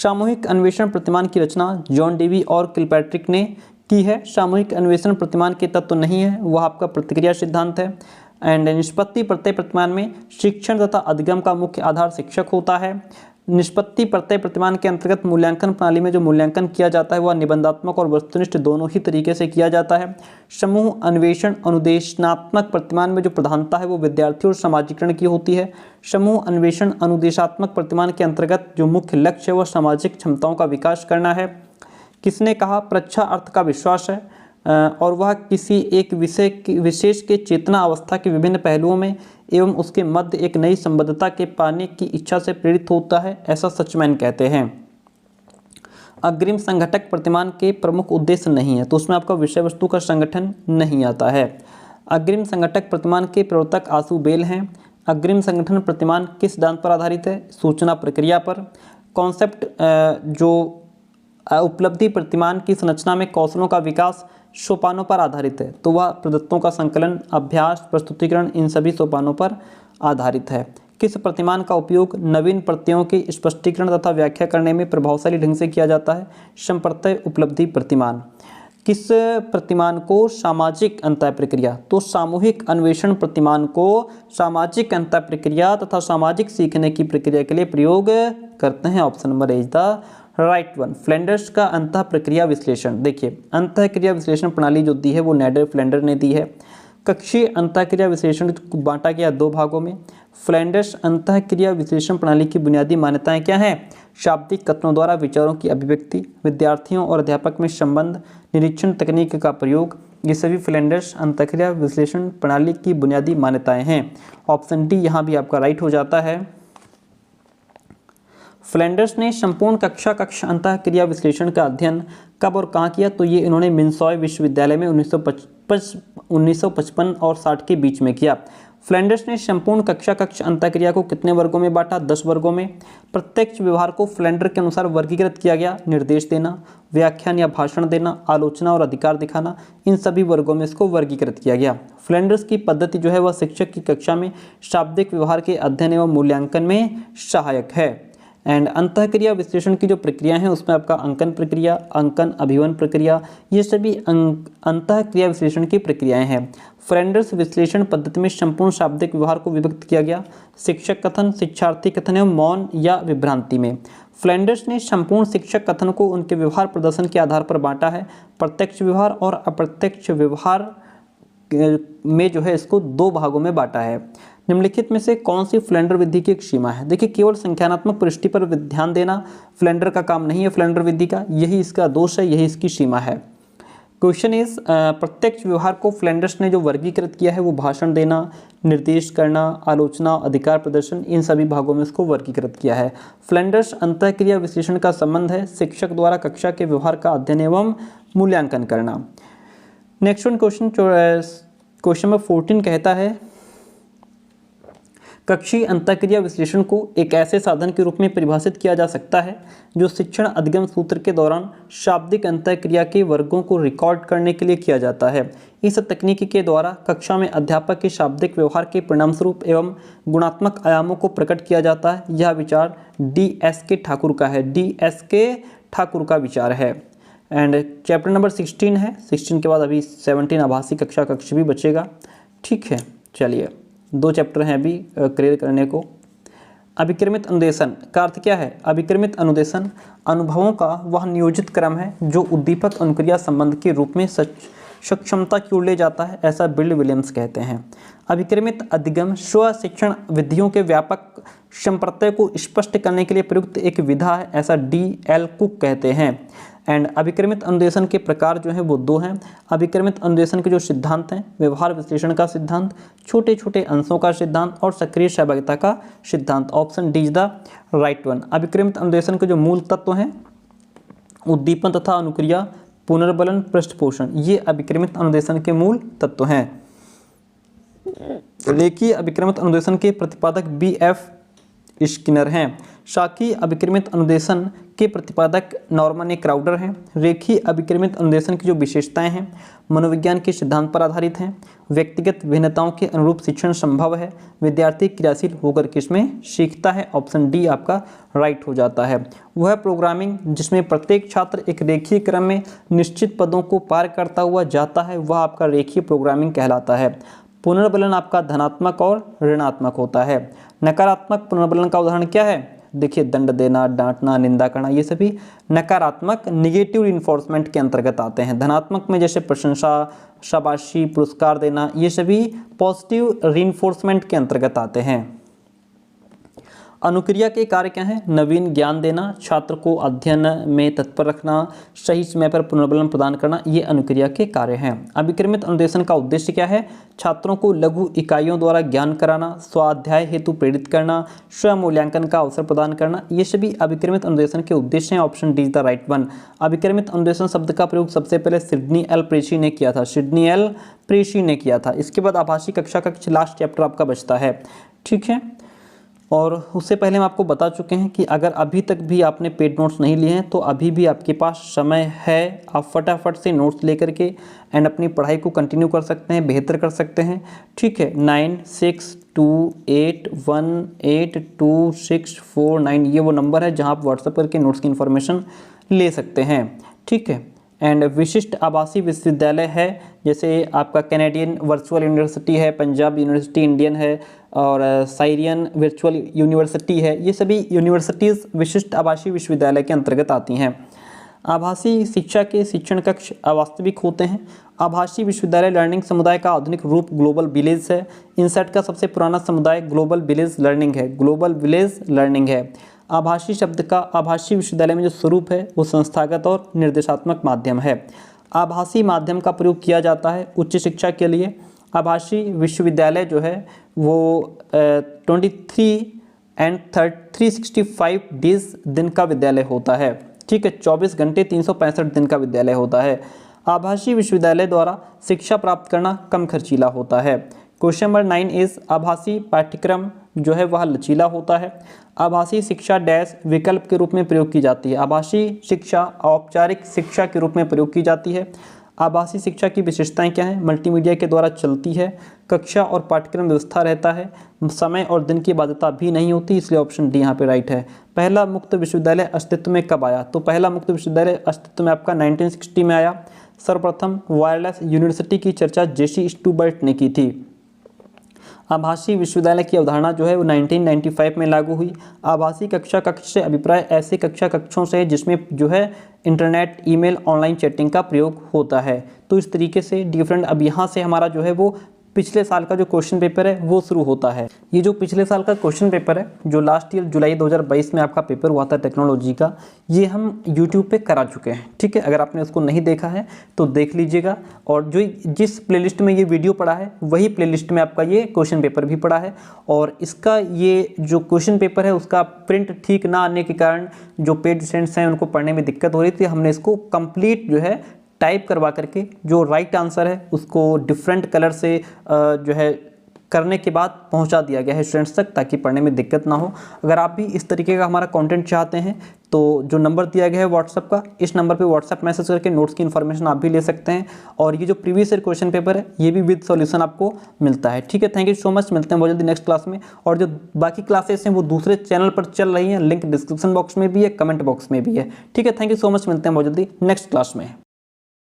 सामूहिक अन्वेषण प्रतिमान की रचना जॉन डेवी और किलपैट्रिक ने की है। सामूहिक अन्वेषण प्रतिमान के तत्व नहीं है, वह आपका प्रतिक्रिया सिद्धांत है। एंड निष्पत्ति प्रत्यय प्रतिमान में शिक्षण तथा अधिगम का मुख्य आधार शिक्षक होता है। निष्पत्ति प्रत्यय प्रतिमान के अंतर्गत मूल्यांकन प्रणाली में जो मूल्यांकन किया जाता है वह निबंधात्मक और वस्तुनिष्ठ दोनों ही तरीके से किया जाता है। समूह अन्वेषण अनुदेशनात्मक प्रतिमान में जो प्रधानता है वो विद्यार्थी और समाजीकरण की होती है। समूह अन्वेषण अनुदेशात्मक प्रतिमान के अंतर्गत जो मुख्य लक्ष्य है वह सामाजिक क्षमताओं का विकास करना है। किसने कहा? प्रच्छा अर्थ का विश्वास है। और वह किसी एक विशेष के चेतना अवस्था के विभिन्न पहलुओं में एवं उसके मध्य एक नई संबद्धता के पाने की इच्छा से प्रेरित होता है, ऐसा सचमैन कहते हैं। अग्रिम संघटक प्रतिमान के प्रमुख उद्देश्य नहीं है, तो उसमें आपका विषय वस्तु का संगठन नहीं आता है। अग्रिम संघटक प्रतिमान के प्रवर्तक आशु बेल हैं। अग्रिम संगठन प्रतिमान किस सिद्धांत पर आधारित है? सूचना प्रक्रिया पर। कॉन्सेप्ट जो उपलब्धि प्रतिमान की संरचना में कौशलों का विकास सोपानों पर आधारित है, तो वह प्रदत्तों का संकलन, अभ्यास, प्रस्तुतिकरण, इन सभी सोपानों पर आधारित है। किस प्रतिमान का उपयोग नवीन प्रत्ययों के स्पष्टीकरण तथा व्याख्या करने में प्रभावशाली ढंग से किया जाता है? संप्रत्यय उपलब्धि प्रतिमान। किस प्रतिमान को सामाजिक अंतः प्रक्रिया, तो सामूहिक अन्वेषण प्रतिमान को सामाजिक अंतः प्रक्रिया तथा सामाजिक सीखने की प्रक्रिया के लिए प्रयोग करते हैं। Option number is the right one. Flanders का अंतः प्रक्रिया विश्लेषण, देखिए अंतः क्रिया विश्लेषण प्रणाली जो दी है वो नेडर फ्लैंडर ने दी है। कक्षीय अंतः क्रिया विश्लेषण को बांटा गया दो भागों में। फ्लैंडर्स अंतः क्रिया विश्लेषण प्रणाली की बुनियादी मान्यताएं क्या हैं? शाब्दिक कथनों द्वारा विचारों की अभिव्यक्ति, विद्यार्थियों और अध्यापक में संबंध, निरीक्षण तकनीक का प्रयोग, ये सभी फ्लैंडर्स अंतःक्रिया विश्लेषण प्रणाली की बुनियादी मान्यताएं हैं। ऑप्शन डी यहाँ भी आपका राइट हो जाता है। फ्लैंडर्स ने संपूर्ण कक्षा अंतःक्रिया विश्लेषण का अध्ययन कब और कहाँ किया? तो ये इन्होंने मिन्सॉय विश्वविद्यालय में 1955 और 60 के बीच में किया। फ्लैंडर्स ने संपूर्ण कक्षा अंतःक्रिया को कितने वर्गों में बांटा? 10 वर्गों में। प्रत्यक्ष व्यवहार को फ्लैंडर के अनुसार वर्गीकृत किया गया। निर्देश देना, व्याख्यान या भाषण देना, आलोचना और अधिकार दिखाना, इन सभी वर्गों में इसको वर्गीकृत किया गया। फ्लैंडर्स की पद्धति जो है वह शिक्षक की कक्षा में शाब्दिक व्यवहार के अध्ययन एवं मूल्यांकन में सहायक है। एंड अंतःक्रिया विश्लेषण की जो प्रक्रिया है उसमें आपका अंकन प्रक्रिया, अंकन अभिवन प्रक्रिया, ये सभी अंतःक्रिया विश्लेषण की प्रक्रियाएं हैं। फ्लैंडर्स विश्लेषण पद्धति में संपूर्ण शाब्दिक व्यवहार को विभक्त किया गया शिक्षक कथन, शिक्षार्थी कथन एवं मौन या विभ्रांति में। फ्लैंडर्स ने संपूर्ण शिक्षक कथन को उनके व्यवहार प्रदर्शन के आधार पर बांटा है। प्रत्यक्ष व्यवहार और अप्रत्यक्ष व्यवहार में जो है इसको दो भागों में बांटा है। निम्नलिखित में से कौन सी फ्लैंडर विधि की एक सीमा है? देखिए केवल संख्यात्मक पुष्टि पर ध्यान देना फ्लैंडर का काम नहीं है, फ्लैंडर विधि का यही इसका दोष है, यही इसकी सीमा है। क्वेश्चन इज प्रत्यक्ष व्यवहार को फ्लैंडर्स ने जो वर्गीकृत किया है वो भाषण देना, निर्देश करना, आलोचना, अधिकार प्रदर्शन, इन सभी भागों में इसको वर्गीकृत किया है। फ्लैंडर्स अंतःक्रिया विश्लेषण का संबंध है शिक्षक द्वारा कक्षा के व्यवहार का अध्ययन एवं मूल्यांकन करना। नेक्स्ट वन क्वेश्चन नंबर 14 कहता है कक्षीय अंतःक्रिया विश्लेषण को एक ऐसे साधन के रूप में परिभाषित किया जा सकता है जो शिक्षण अधिगम सूत्र के दौरान शाब्दिक अंतःक्रिया के वर्गों को रिकॉर्ड करने के लिए किया जाता है। इस तकनीक के द्वारा कक्षा में अध्यापक के शाब्दिक व्यवहार के परिणामस्वरूप एवं गुणात्मक आयामों को प्रकट किया जाता है। यह विचार D.S.K. ठाकुर का है, D.S.K. ठाकुर का विचार है। एंड चैप्टर नंबर 16 है। 16 के बाद अभी 17 आभासी कक्ष भी बचेगा। ठीक है, चलिए 2 चैप्टर हैं अभी क्लियर करने को। अभिक्रमित अनुदेशन का अर्थ क्या है? अभिक्रमित अनुदेशन अनुभवों का वह नियोजित क्रम है जो उद्दीपक अनुक्रिया संबंध के रूप में सक्षमता की ओर ले जाता है, ऐसा बिल विलियम्स कहते हैं। अभिक्रमित अधिगम स्व शिक्षण विधियों के व्यापक संप्रत्यय को स्पष्ट करने के लिए प्रयुक्त एक विधा है, ऐसा D.L. कुक कहते हैं। एंड अभिक्रमित अनुदेशन के प्रकार जो हैं वो 2 हैं। अभिक्रमित अनुदेशन के जो सिद्धांत हैं, व्यवहार विश्लेषण का सिद्धांत, छोटे छोटे अंशों का सिद्धांत और सक्रिय सहभागिता का सिद्धांत। Option D is the right one. अभिक्रमित अनुदेशन के जो मूल तत्व हैं उद्दीपन तथा अनुक्रिया, पुनर्बलन, पृष्ठपोषण, ये अभिक्रमित अनुदेशन के मूल तत्व हैं। रेखीय अभिक्रमित अनुदेशन के प्रतिपादक B.F. स्किनर हैं। शाखीय अभिक्रमित अनुदेशन के प्रतिपादक नॉर्मन ए क्राउडर हैं। रेखीय अभिक्रमित अनुदेशन की जो विशेषताएं हैं मनोविज्ञान के सिद्धांत पर आधारित हैं। व्यक्तिगत भिन्नताओं के अनुरूप शिक्षण संभव है। विद्यार्थी क्रियाशील होकर किसमें सीखता है? ऑप्शन डी आपका राइट हो जाता है। वह प्रोग्रामिंग जिसमें प्रत्येक छात्र एक रेखीय क्रम में निश्चित पदों को पार करता हुआ जाता है वह आपका रेखीय प्रोग्रामिंग कहलाता है। पुनर्बलन आपका धनात्मक और ऋणात्मक होता है। नकारात्मक पुनर्बलन का उदाहरण क्या है? देखिए दंड देना, डांटना, निंदा करना, ये सभी नकारात्मक निगेटिव रिइंफोर्समेंट के अंतर्गत आते हैं। धनात्मक में जैसे प्रशंसा, शाबाशी, पुरस्कार देना, ये सभी पॉजिटिव रिइंफोर्समेंट के अंतर्गत आते हैं। अनुक्रिया के कार्य क्या हैं? नवीन ज्ञान देना, छात्र को अध्ययन में तत्पर रखना, सही समय पर पुनर्बलन प्रदान करना, ये अनुक्रिया के कार्य हैं। अभिक्रमित अनुदेशन का उद्देश्य क्या है? छात्रों को लघु इकाइयों द्वारा ज्ञान कराना, स्वाध्याय हेतु प्रेरित करना, स्वयं मूल्यांकन का अवसर प्रदान करना, ये सभी अभिक्रमित अनुदेशन के उद्देश्य हैं। Option D is the right one. अभिक्रमित अनुदेशन शब्द का प्रयोग सबसे पहले सिडनी एल प्रेसी ने किया था। सिडनी एल प्रेसी ने किया था। इसके बाद आभासी कक्षा का लास्ट चैप्टर आपका बचता है, ठीक है। और उससे पहले हम आपको बता चुके हैं कि अगर अभी तक भी आपने पेड नोट्स नहीं लिए हैं तो अभी भी आपके पास समय है, आप फटाफट से नोट्स लेकर के एंड अपनी पढ़ाई को कंटिन्यू कर सकते हैं, बेहतर कर सकते हैं, ठीक है। 9628182649 ये वो नंबर है जहां आप व्हाट्सएप करके नोट्स की इन्फॉर्मेशन ले सकते हैं, ठीक है। एंड विशिष्ट आवासीय विश्वविद्यालय है, जैसे आपका कैनेडियन वर्चुअल यूनिवर्सिटी है, पंजाब यूनिवर्सिटी इंडियन है और साइरियन वर्चुअल यूनिवर्सिटी है। ये सभी यूनिवर्सिटीज़ विशिष्ट आवासीय विश्वविद्यालय के अंतर्गत आती हैं। आभासी शिक्षा के शिक्षण कक्ष अवास्तविक होते हैं। आभासी विश्वविद्यालय लर्निंग समुदाय का आधुनिक रूप ग्लोबल विलेज है। इनसेट का सबसे पुराना समुदाय ग्लोबल विलेज लर्निंग है। ग्लोबल विलेज लर्निंग है। आभासी शब्द का आभासी विश्वविद्यालय में जो स्वरूप है वो संस्थागत और निर्देशात्मक माध्यम है। आभासी माध्यम का प्रयोग किया जाता है उच्च शिक्षा के लिए। आभासी विश्वविद्यालय जो है वो 23 एंड 365 डेज दिन का विद्यालय होता है, ठीक है। 24 घंटे 365 दिन का विद्यालय होता है। आभासी विश्वविद्यालय द्वारा शिक्षा प्राप्त करना कम खर्चीला होता है। क्वेश्चन नंबर 9 इज आभासी पाठ्यक्रम जो है वह लचीला होता है। आभासी शिक्षा डैश विकल्प के रूप में प्रयोग की जाती है। आभासी शिक्षा औपचारिक शिक्षा के रूप में प्रयोग की जाती है। आभासी शिक्षा की विशेषताएं क्या हैं? मल्टीमीडिया के द्वारा चलती है, कक्षा और पाठ्यक्रम व्यवस्था रहता है, समय और दिन की बाध्यता भी नहीं होती, इसलिए ऑप्शन डी यहाँ पे राइट है। पहला मुक्त विश्वविद्यालय अस्तित्व में कब आया? तो पहला मुक्त विश्वविद्यालय अस्तित्व में आपका 1960 में आया। सर्वप्रथम वायरलेस यूनिवर्सिटी की चर्चा जेसी स्टूबर्ट ने की थी। आभासी विश्वविद्यालय की अवधारणा जो है वो 1995 में लागू हुई। आभासी कक्षा कक्ष से अभिप्राय ऐसे कक्षा कक्षों से जिसमें जो है इंटरनेट, ईमेल, ऑनलाइन चैटिंग का प्रयोग होता है। तो इस तरीके से डिफरेंट, अब यहाँ से हमारा जो है वो पिछले साल का जो क्वेश्चन पेपर है वो शुरू होता है। ये जो पिछले साल का क्वेश्चन पेपर है जो लास्ट ईयर जुलाई 2022 में आपका पेपर हुआ था टेक्नोलॉजी का, ये हम यूट्यूब पे करा चुके हैं, ठीक है। अगर आपने उसको नहीं देखा है तो देख लीजिएगा, और जो जिस प्लेलिस्ट में ये वीडियो पड़ा है वही प्लेलिस्ट में आपका ये क्वेश्चन पेपर भी पड़ा है। और इसका ये जो क्वेश्चन पेपर है उसका प्रिंट ठीक ना आने के कारण जो पेड स्टूडेंट्स हैं उनको पढ़ने में दिक्कत हो रही थी। हमने इसको कंप्लीट जो है टाइप करवा करके जो राइट आंसर है उसको डिफरेंट कलर से जो है करने के बाद पहुंचा दिया गया है स्टूडेंट्स तक, ताकि पढ़ने में दिक्कत ना हो। अगर आप भी इस तरीके का हमारा कंटेंट चाहते हैं तो जो नंबर दिया गया है व्हाट्सएप का, इस नंबर पे व्हाट्सएप मैसेज करके नोट्स की इन्फॉर्मेशन आप भी ले सकते हैं। और ये जो प्रीवियस ईयर क्वेश्चन पेपर है ये भी विद सॉल्यूशन आपको मिलता है, ठीक है। थैंक यू सो मच, मिलते हैं बहुत जल्दी नेक्स्ट क्लास में। और जो बाकी क्लासेस हैं वो दूसरे चैनल पर चल रही हैं, लिंक डिस्क्रिप्शन बॉक्स में भी है, कमेंट बॉक्स में भी है, ठीक है। थैंक यू सो मच, मिलते हैं बहुत जल्दी नेक्स्ट क्लास में।